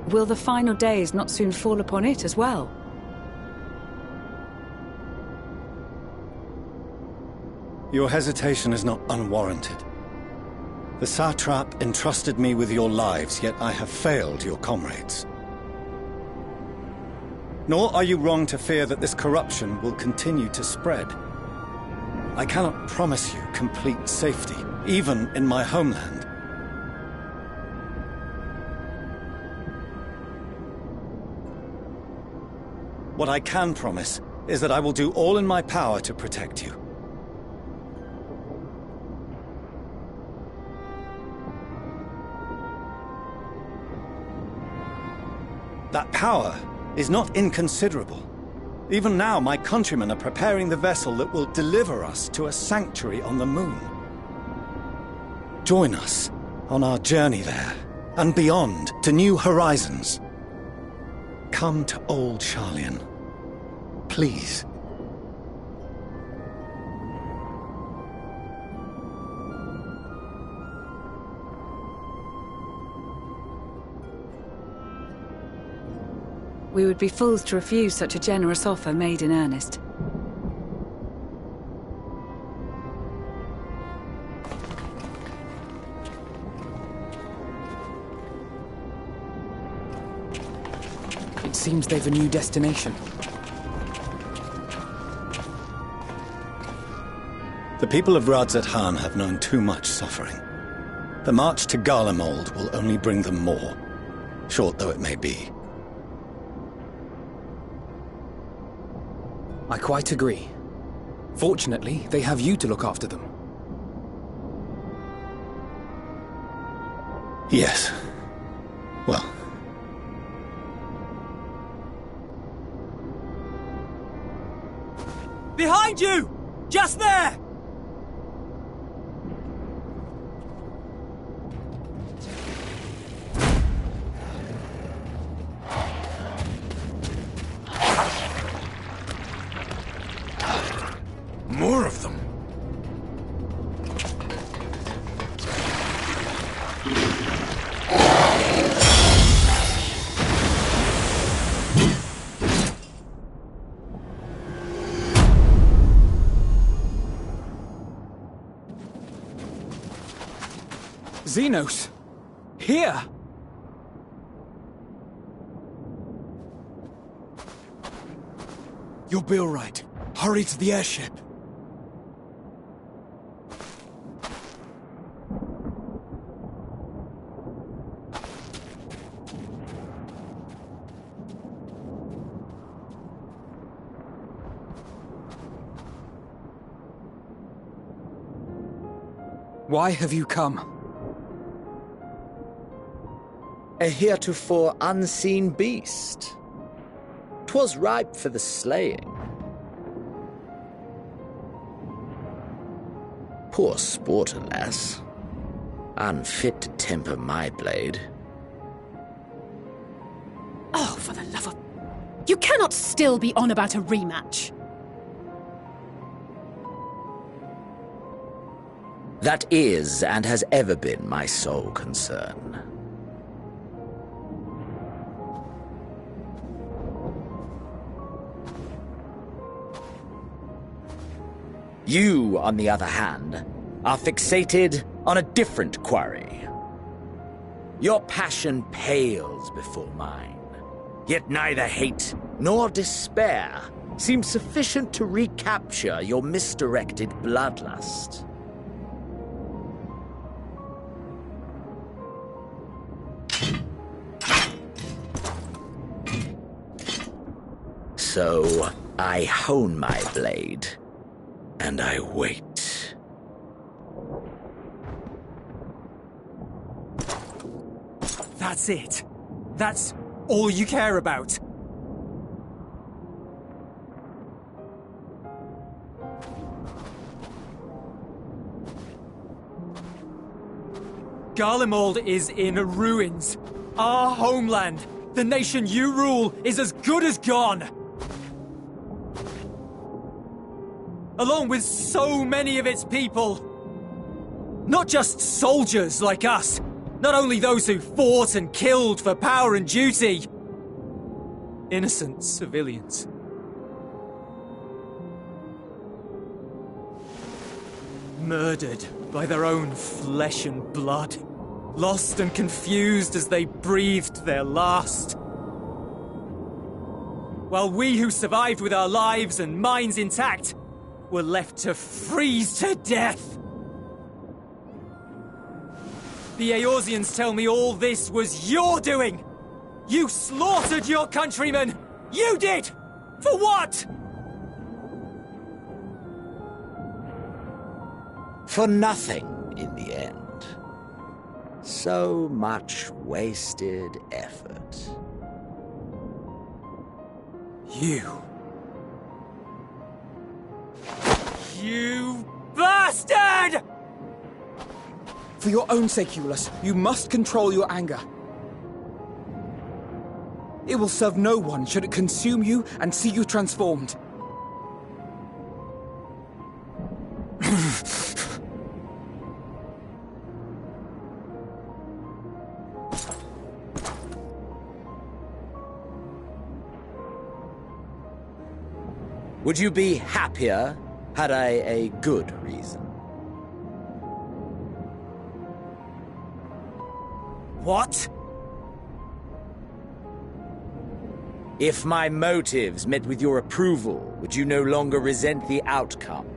will the final days not soon fall upon it as well? Your hesitation is not unwarranted. The satrap entrusted me with your lives, yet I have failed your comrades. Nor are you wrong to fear that this corruption will continue to spread. I cannot promise you complete safety, even in my homeland. What I can promise is that I will do all in my power to protect you. That power is not inconsiderable. Even now, my countrymen are preparing the vessel that will deliver us to a sanctuary on the moon. Join us on our journey there, and beyond, to new horizons. Come to old Sharlayan. Please. We would be fools to refuse such a generous offer made in earnest. It seems they've a new destination. The people of Radzat-Han have known too much suffering. The march to Garlemald will only bring them more, short though it may be. I quite agree. Fortunately, they have you to look after them. Yes. Well. Behind you! Just there! More of them. Xenos! Here! You'll be all right. Hurry to the airship. Why have you come? a heretofore unseen beast. 'Twas ripe for the slaying. Poor sport, alas. Unfit to temper my blade. Oh, for the love of... You cannot still be on about a rematch. That is, and has ever been, my sole concern. You, on the other hand, are fixated on a different quarry. Your passion pales before mine, yet neither hate nor despair seem sufficient to recapture your misdirected bloodlust. So, I hone my blade, and I wait. That's it. That's all you care about. Garlemald is in ruins. Our homeland, the nation you rule, is as good as gone. Along with so many of its people. Not just soldiers like us. Not only those who fought and killed for power and duty. Innocent civilians. Murdered by their own flesh and blood. Lost and confused as they breathed their last. While we who survived with our lives and minds intact were left to freeze to death. The Eorzeans tell me all this was your doing! You slaughtered your countrymen! You did! For what? For nothing, in the end. So much wasted effort. You bastard! For your own sake, Eulus, you must control your anger. It will serve no one should it consume you and see you transformed. Would you be happier had I a good reason? What? If my motives met with your approval, would you no longer resent the outcome?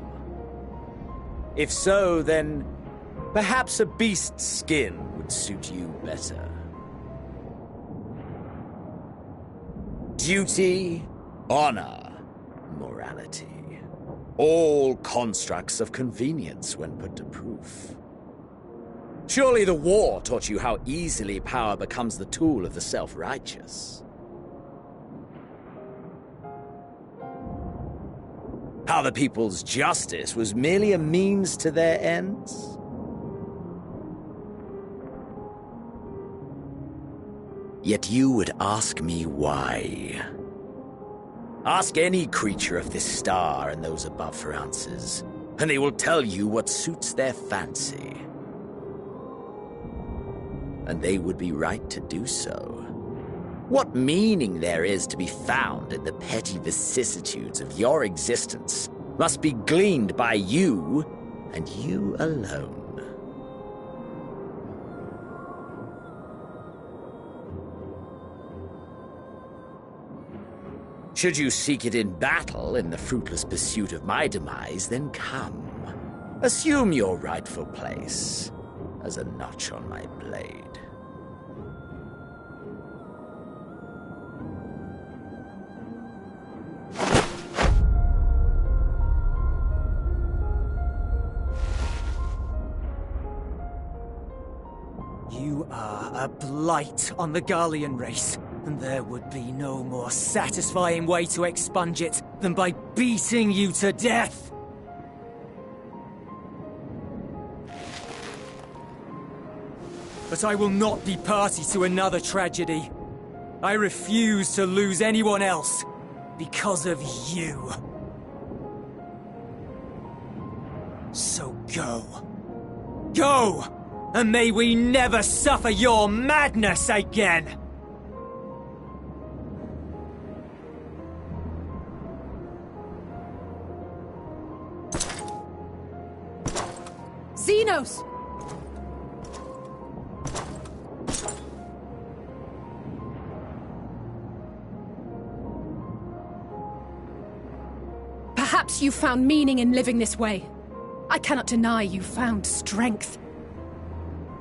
If so, then perhaps a beast's skin would suit you better. Duty, honor, morality. All constructs of convenience when put to proof. Surely the war taught you how easily power becomes the tool of the self-righteous. How the people's justice was merely a means to their ends? Yet you would ask me why. Ask any creature of this star and those above for answers, and they will tell you what suits their fancy. And they would be right to do so. What meaning there is to be found in the petty vicissitudes of your existence must be gleaned by you, and you alone. Should you seek it in battle in the fruitless pursuit of my demise, then come. Assume your rightful place as a notch on my blade. You You are a blight on the Garlean race, and there would be no more satisfying way to expunge it than by beating you to death! But I will not be party to another tragedy. I refuse to lose anyone else because of you. So go. Go! And may we never suffer your madness again! Xenos! Perhaps you found meaning in living this way. I cannot deny you found strength.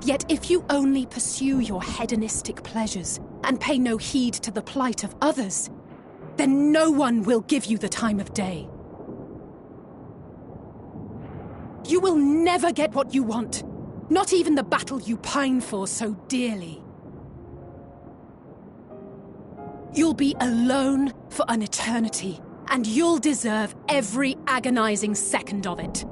Yet if you only pursue your hedonistic pleasures and pay no heed to the plight of others, then no one will give you the time of day. You will never get what you want, not even the battle you pine for so dearly. You'll be alone for an eternity, and you'll deserve every agonizing second of it.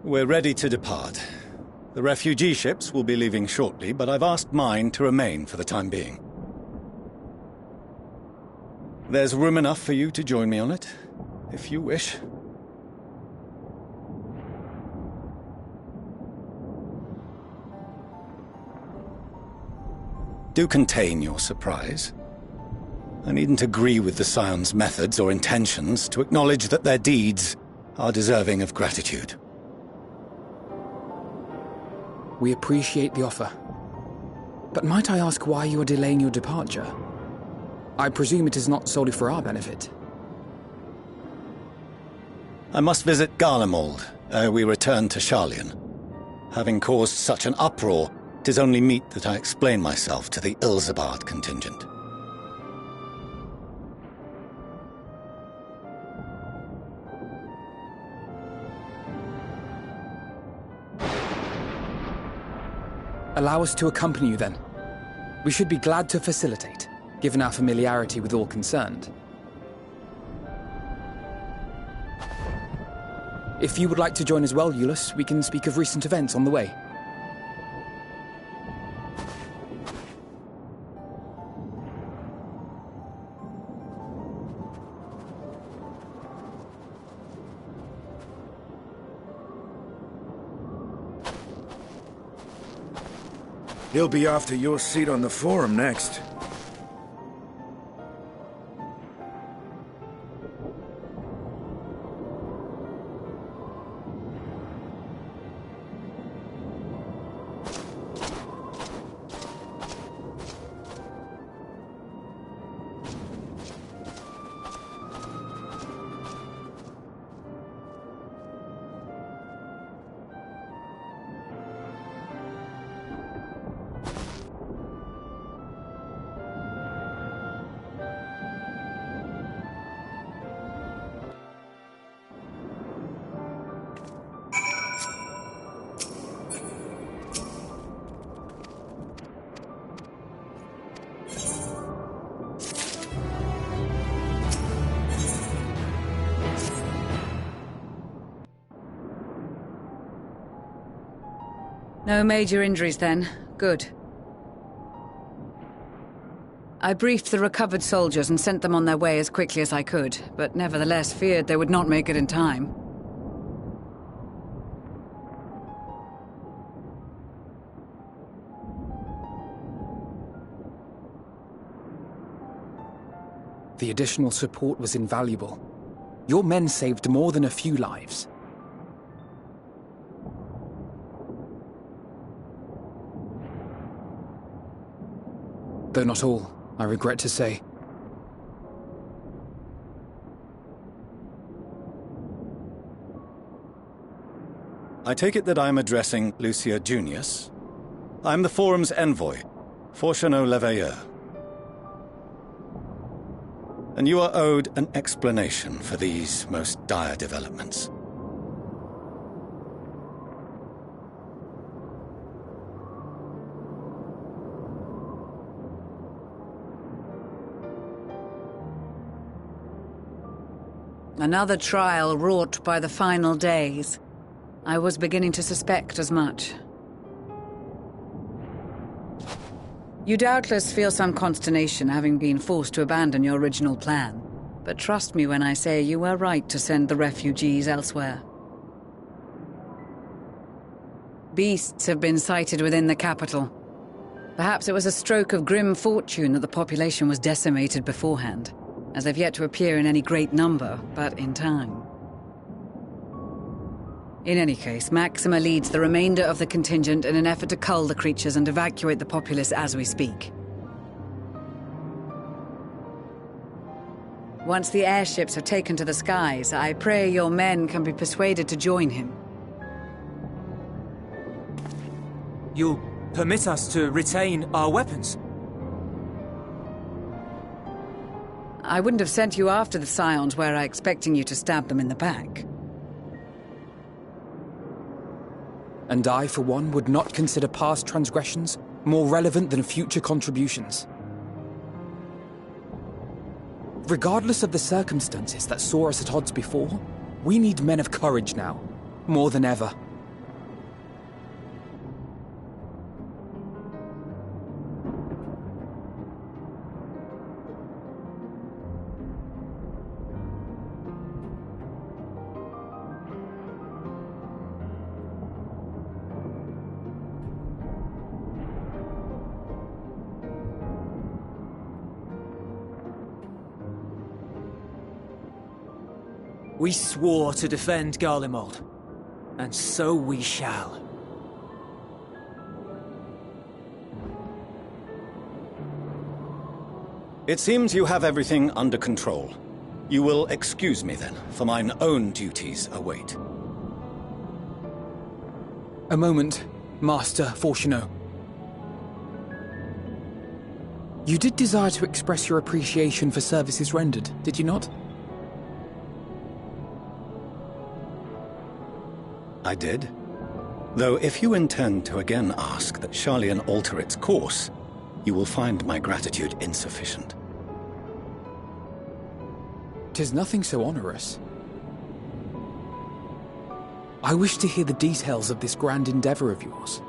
We're ready to depart. The refugee ships will be leaving shortly, but I've asked mine to remain for the time being. There's room enough for you to join me on it, if you wish. Do contain your surprise. I needn't agree with the Scion's methods or intentions to acknowledge that their deeds are deserving of gratitude. We appreciate the offer. But might I ask why you are delaying your departure? I presume it is not solely for our benefit. I must visit Garlemald ere we return to Sharlayan. Having caused such an uproar, 'tis only meet that I explain myself to the Ilzabard contingent. Allow us to accompany you then. We should be glad to facilitate, given our familiarity with all concerned. If you would like to join as well, Eulus, we can speak of recent events on the way. He'll be after your seat on the forum next. No major injuries then. Good. I briefed the recovered soldiers and sent them on their way as quickly as I could, but nevertheless feared they would not make it in time. The additional support was invaluable. Your men saved more than a few lives. Though not all, I regret to say. I take it that I'm addressing Lucia Junius. I'm the Forum's envoy, Fortuneau Leveilleur. And you are owed an explanation for these most dire developments. Another trial wrought by the final days. I was beginning to suspect as much. You doubtless feel some consternation having been forced to abandon your original plan. But trust me when I say you were right to send the refugees elsewhere. Beasts have been sighted within the capital. Perhaps it was a stroke of grim fortune that the population was decimated beforehand, as they've yet to appear in any great number, but in time. In any case, Maxima leads the remainder of the contingent in an effort to cull the creatures and evacuate the populace as we speak. Once the airships have taken to the skies, I pray your men can be persuaded to join him. You'll permit us to retain our weapons? I wouldn't have sent you after the Scions were I expecting you to stab them in the back. And I, for one, would not consider past transgressions more relevant than future contributions. Regardless of the circumstances that saw us at odds before, we need men of courage now, more than ever. We swore to defend Garlemald, and so we shall. It seems you have everything under control. You will excuse me then, for mine own duties await. A moment, Master Fortuneau. You did desire to express your appreciation for services rendered, did you not? I did. Though if you intend to again ask that Sharlayan alter its course, you will find my gratitude insufficient. 'Tis nothing so onerous. I wish to hear the details of this grand endeavor of yours.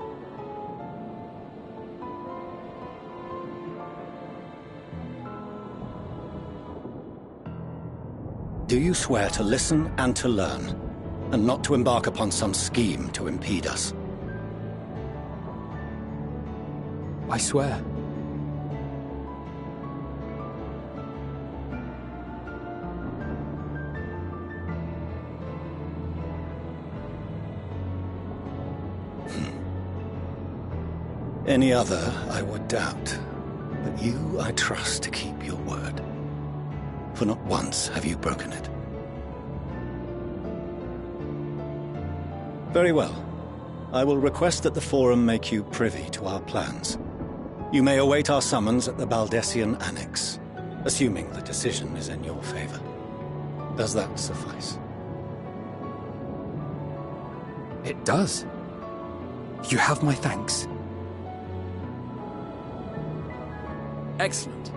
Do you swear to listen and to learn, and not to embark upon some scheme to impede us? I swear. Any other I would doubt, but you I trust to keep your word. For not once have you broken it. Very well. I will request that the Forum make you privy to our plans. You may await our summons at the Baldessian Annex, assuming the decision is in your favor. Does that suffice? It does. You have my thanks. Excellent.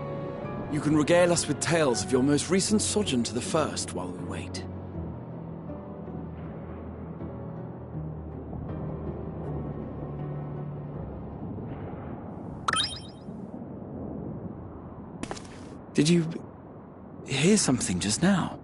You can regale us with tales of your most recent sojourn to the First while we wait. Did you hear something just now?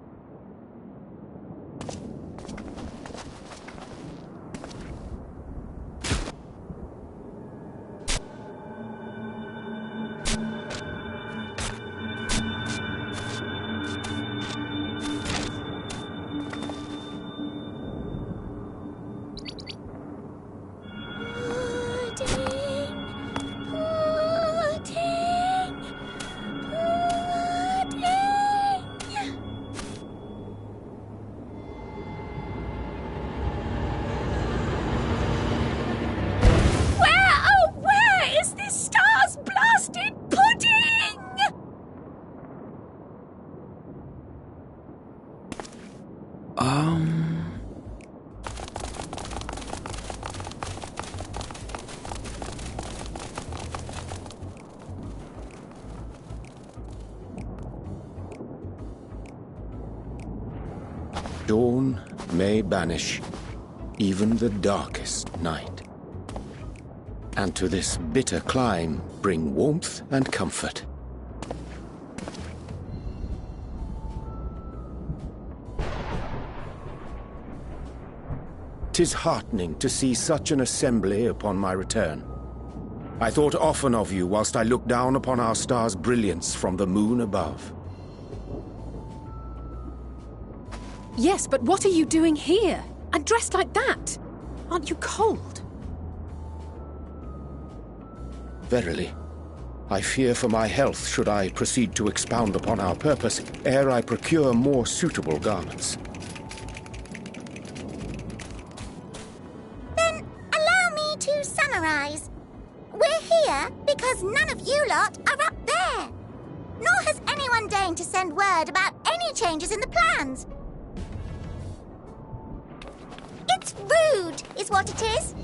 Dawn may banish even the darkest night, and to this bitter clime bring warmth and comfort. 'Tis heartening to see such an assembly upon my return. I thought often of you whilst I looked down upon our star's brilliance from the moon above. Yes, but what are you doing here? And dressed like that? Aren't you cold? Verily, I fear for my health should I proceed to expound upon our purpose ere I procure more suitable garments. Then allow me to summarize. We're here because none of you lot are up there. Nor has anyone deigned to send word about any changes in the plans. It's rude, is what it is.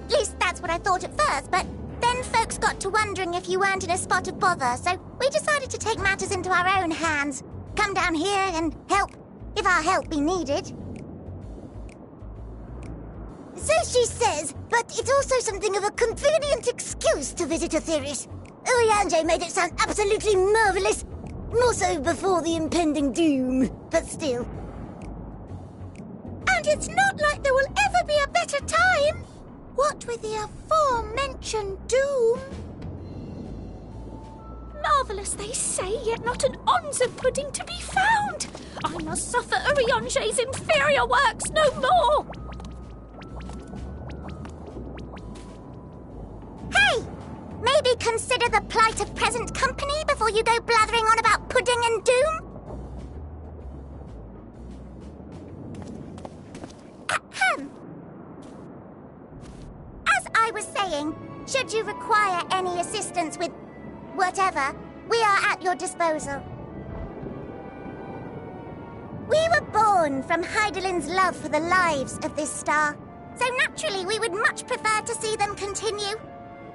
At least that's what I thought at first, but then folks got to wondering if you weren't in a spot of bother, so we decided to take matters into our own hands. Come down here and help, if our help be needed. So she says, but it's also something of a convenient excuse to visit Aetheris. Urianger made it sound absolutely marvelous. More so before the impending doom, but still. And it's not like there will ever be a better time. What with the aforementioned doom? Marvellous, they say, yet not an ounce of pudding to be found. I must suffer Urianger's inferior works no more. Hey! Maybe consider the plight of present company before you go blathering on about pudding and doom? Ahem. As I was saying, should you require any assistance with whatever, we are at your disposal. We were born from Hydaelyn's love for the lives of this star, so naturally we would much prefer to see them continue.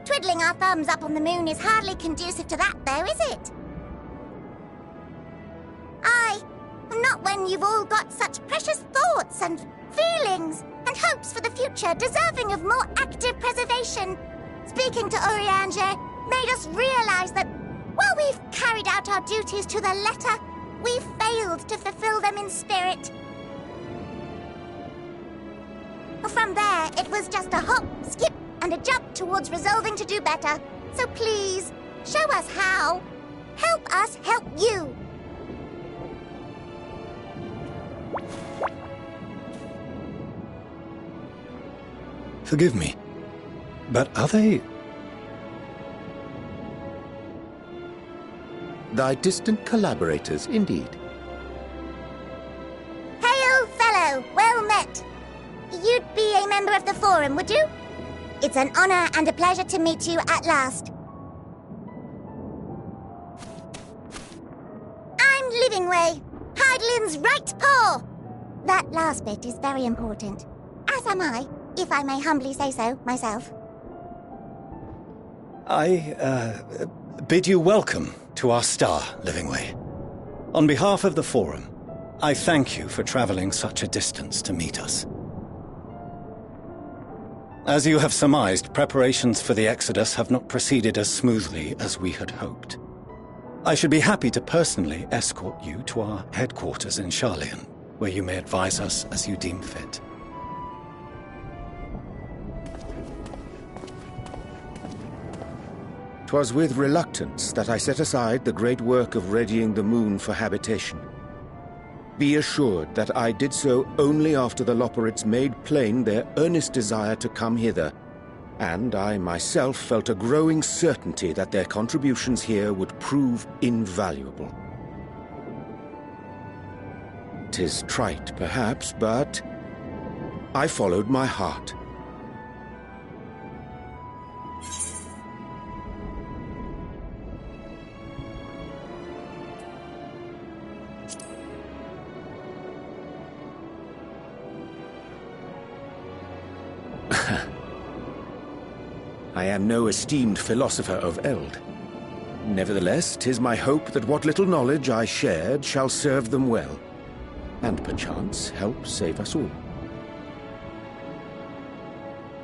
Twiddling our thumbs up on the moon is hardly conducive to that, though, is it? Not when you've all got such precious thoughts and feelings and hopes for the future deserving of more active preservation. Speaking to Urianger made us realize that while we've carried out our duties to the letter, we've failed to fulfill them in spirit. From there, it was just a hop, skip, and a jump towards resolving to do better. So please, show us how. Help us help you. Forgive me, but are they... Thy distant collaborators, indeed. Hail, fellow, well met. You'd be a member of the Forum, would you? It's an honor and a pleasure to meet you at last. I'm Livingway, Hydaelyn's right paw. That last bit is very important, as am I, if I may humbly say so myself. I bid you welcome to our star, Livingway. On behalf of the Forum, I thank you for traveling such a distance to meet us. As you have surmised, preparations for the Exodus have not proceeded as smoothly as we had hoped. I should be happy to personally escort you to our headquarters in Sharlayan, where you may advise us as you deem fit. 'Twas with reluctance that I set aside the great work of readying the moon for habitation. Be assured that I did so only after the Loperites made plain their earnest desire to come hither, and I myself felt a growing certainty that their contributions here would prove invaluable. 'Tis trite, perhaps, but I followed my heart. I am no esteemed philosopher of Eld. Nevertheless, 'tis my hope that what little knowledge I shared shall serve them well. and perchance help save us all.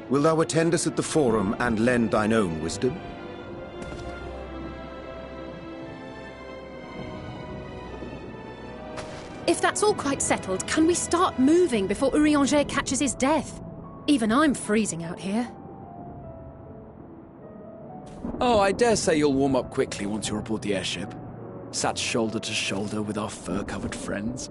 Wilt thou attend us at the Forum and lend thine own wisdom? If that's all quite settled, can we start moving before Urianger catches his death? Even I'm freezing out here. Oh, I dare say you'll warm up quickly once you're aboard the airship. Sat shoulder to shoulder with our fur-covered friends.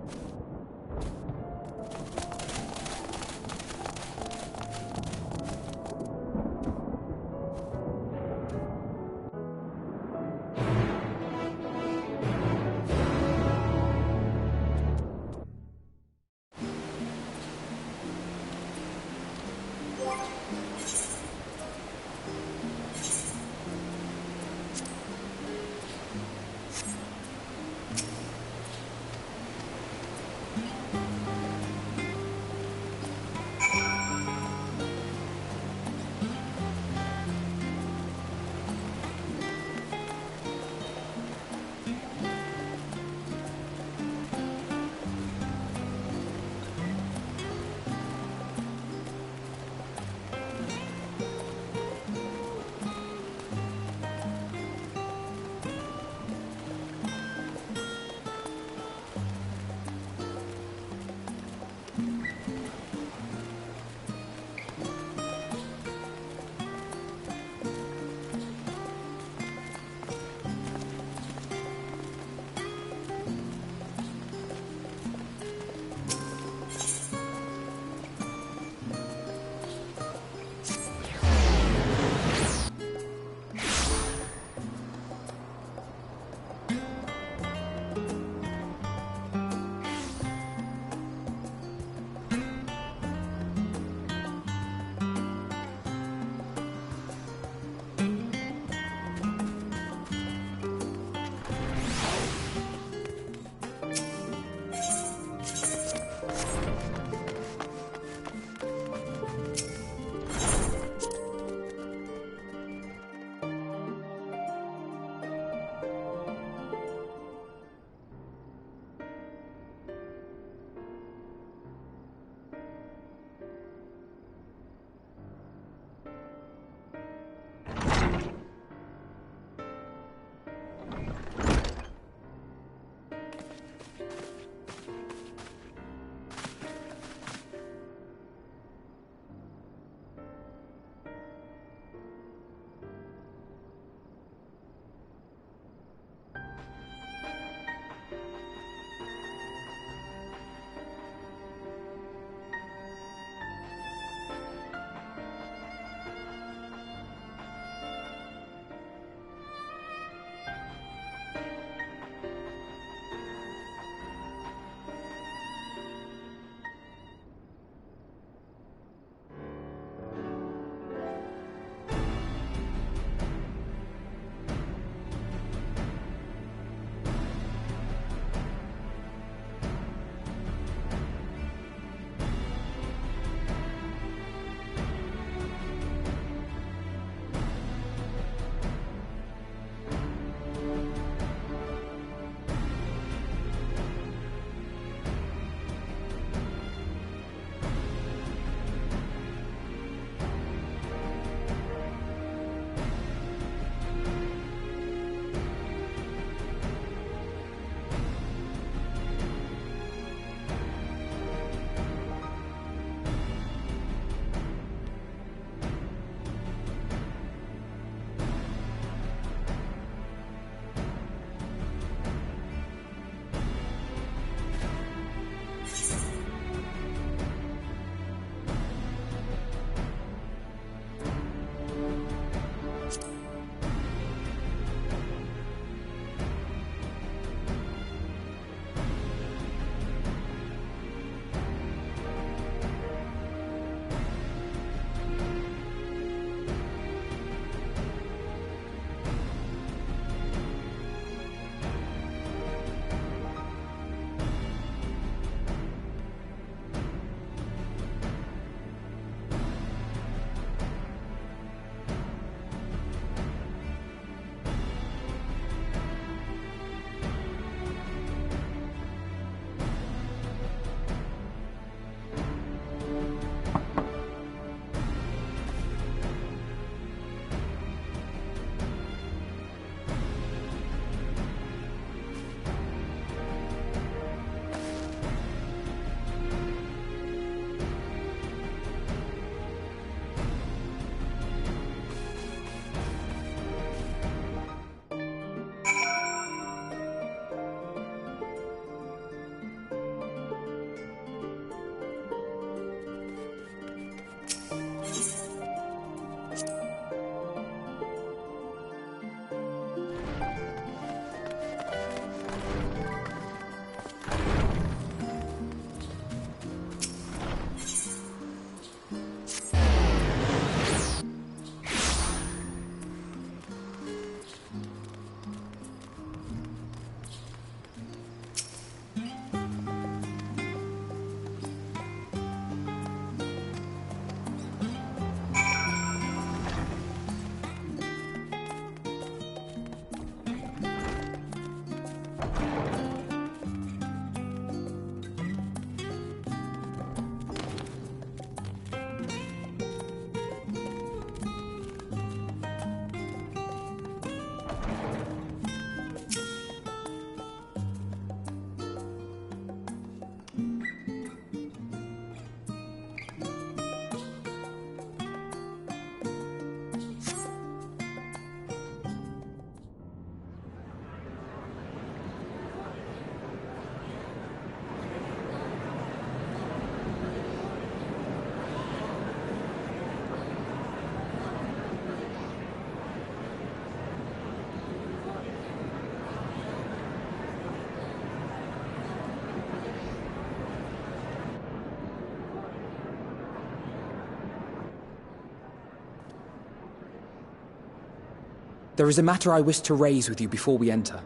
There is a matter I wish to raise with you before we enter.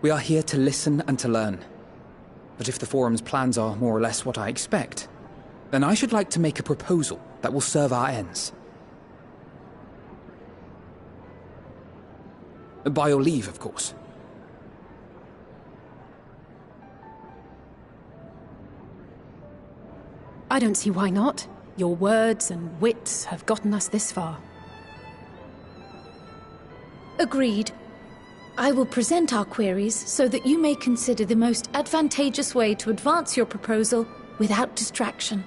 We are here to listen and to learn. But if the Forum's plans are more or less what I expect, then I should like to make a proposal that will serve our ends. By your leave, of course. I don't see why not. Your words and wits have gotten us this far. Agreed. I will present our queries so that you may consider the most advantageous way to advance your proposal without distraction.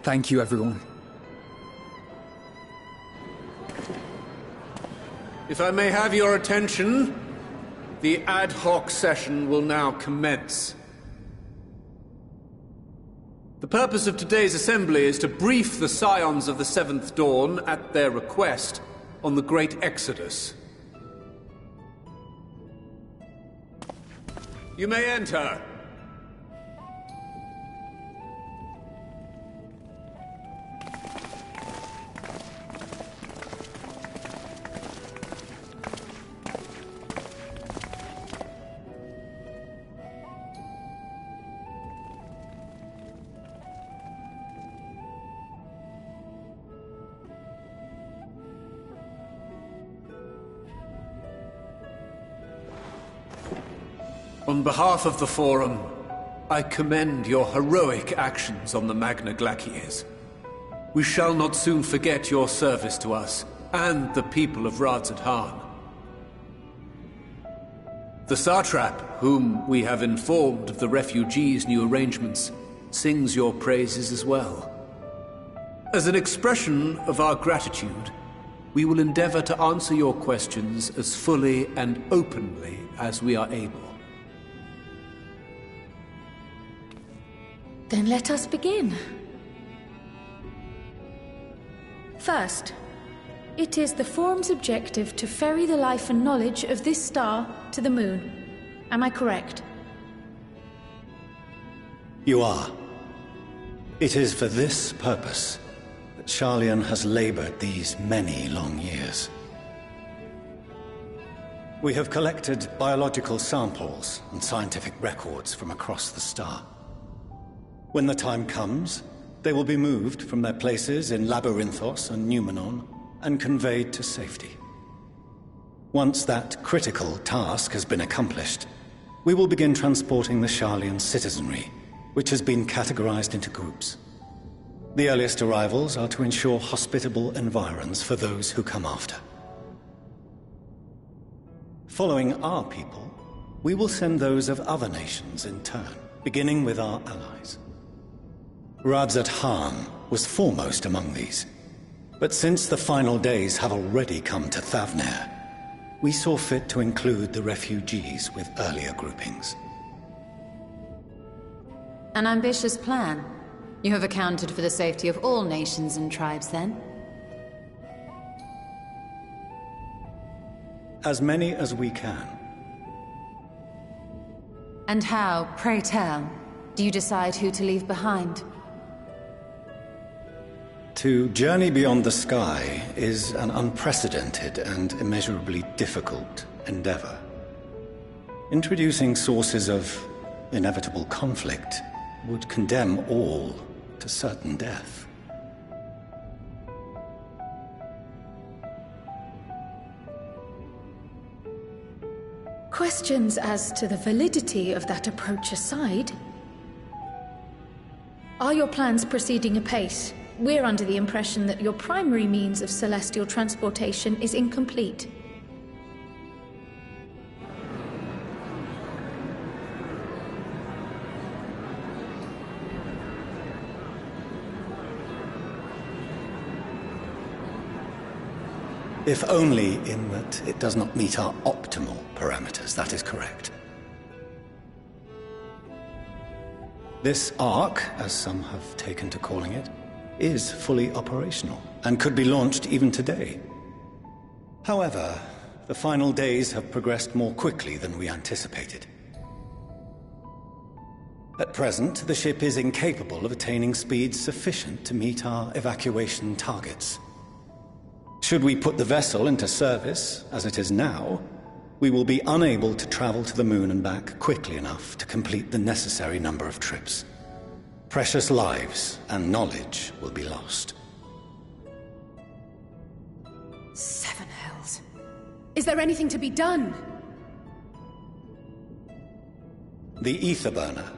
Thank you, everyone. If I may have your attention, the ad hoc session will now commence. The purpose of today's assembly is to brief the Scions of the Seventh Dawn, at their request, on the Great Exodus. You may enter. On behalf of the Forum, I commend your heroic actions on the Magna Glacies. We shall not soon forget your service to us and the people of Radzat-Han. The Satrap, whom we have informed of the refugees' new arrangements, sings your praises as well. As an expression of our gratitude, we will endeavor to answer your questions as fully and openly as we are able. Then let us begin. First, it is the Forum's objective to ferry the life and knowledge of this star to the moon. Am I correct? You are. It is for this purpose that Sharlayan has labored these many long years. We have collected biological samples and scientific records from across the star. When the time comes, they will be moved from their places in Labyrinthos and Numenon and conveyed to safety. Once that critical task has been accomplished, we will begin transporting the Sharlayan citizenry, which has been categorized into groups. The earliest arrivals are to ensure hospitable environs for those who come after. Following our people, we will send those of other nations in turn, beginning with our allies. Radzat-Han was foremost among these, but since the final days have already come to Thavnair, we saw fit to include the refugees with earlier groupings. An ambitious plan. You have accounted for the safety of all nations and tribes, then? As many as we can. And how, pray tell, do you decide who to leave behind? To journey beyond the sky is an unprecedented and immeasurably difficult endeavor. Introducing sources of inevitable conflict would condemn all to certain death. Questions as to the validity of that approach aside, are your plans proceeding apace? We're under the impression that your primary means of celestial transportation is incomplete. If only in that it does not meet our optimal parameters, that is correct. This Ark, as some have taken to calling it, is fully operational, and could be launched even today. However, the final days have progressed more quickly than we anticipated. At present, the ship is incapable of attaining speeds sufficient to meet our evacuation targets. Should we put the vessel into service, as it is now, we will be unable to travel to the moon and back quickly enough to complete the necessary number of trips. Precious lives and knowledge will be lost. Seven hells. Is there anything to be done? The ether burner,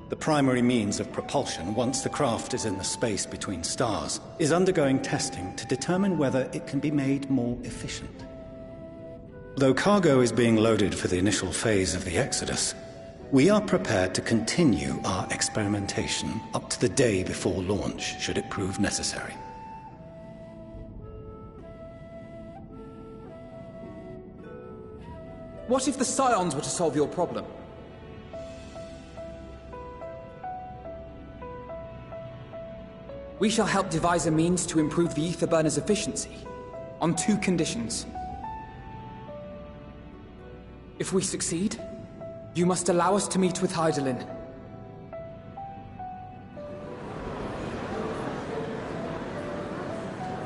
the primary means of propulsion once the craft is in the space between stars, is undergoing testing to determine whether it can be made more efficient. Though cargo is being loaded for the initial phase of the Exodus, we are prepared to continue our experimentation up to the day before launch, should it prove necessary. What if the Scions were to solve your problem? We shall help devise a means to improve the ether burner's efficiency, on 2 conditions. If we succeed, you must allow us to meet with Hydaelyn.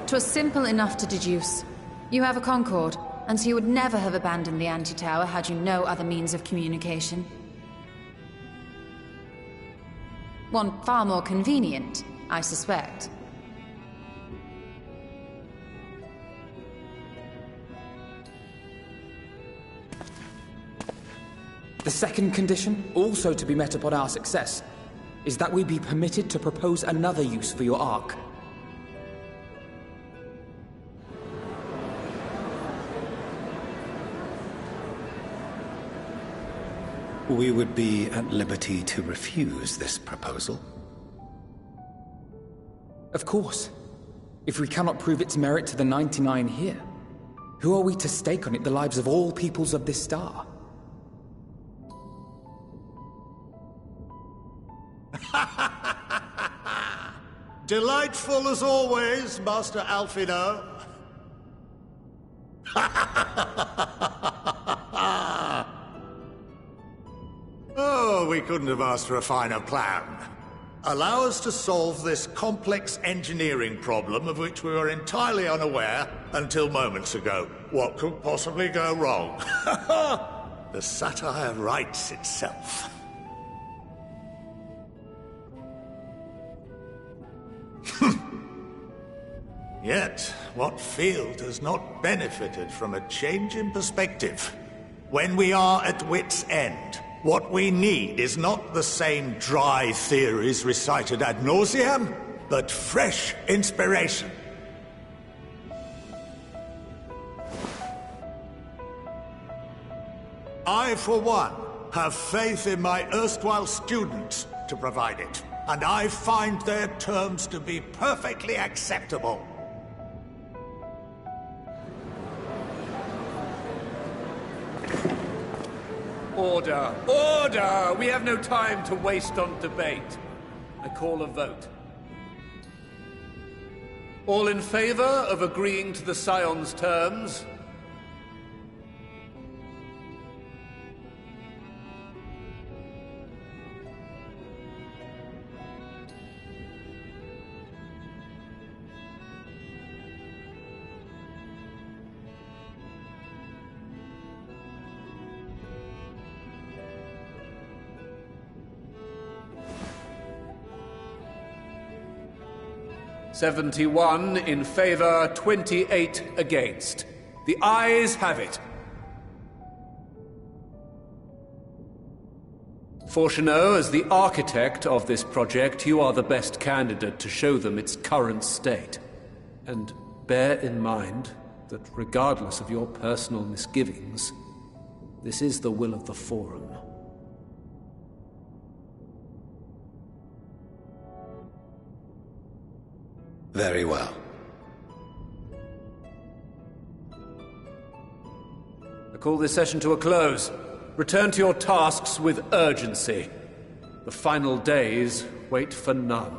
'Twas simple enough to deduce. You have a Concord, and so you would never have abandoned the anti-tower had you no other means of communication. One far more convenient, I suspect. The second condition, also to be met upon our success, is that we be permitted to propose another use for your Ark. We would be at liberty to refuse this proposal. Of course. If we cannot prove its merit to the 99 here, who are we to stake on it the lives of all peoples of this star? Delightful as always, Master Alfino. Oh, we couldn't have asked for a finer plan. Allow us to solve this complex engineering problem of which we were entirely unaware until moments ago. What could possibly go wrong? The satire writes itself. Yet, what field has not benefited from a change in perspective? When we are at wit's end, what we need is not the same dry theories recited ad nauseam, but fresh inspiration. I, for one, have faith in my erstwhile students to provide it, and I find their terms to be perfectly acceptable. Order! Order! We have no time to waste on debate. I call a vote. All in favor of agreeing to the Scion's terms? "71 in favor, 28 against. The ayes have it. Fortuneau, as the architect of this project, you are the best candidate to show them its current state. And bear in mind that regardless of your personal misgivings, this is the will of the Forum. Very well. I call this session to a close. Return to your tasks with urgency. The final days wait for none.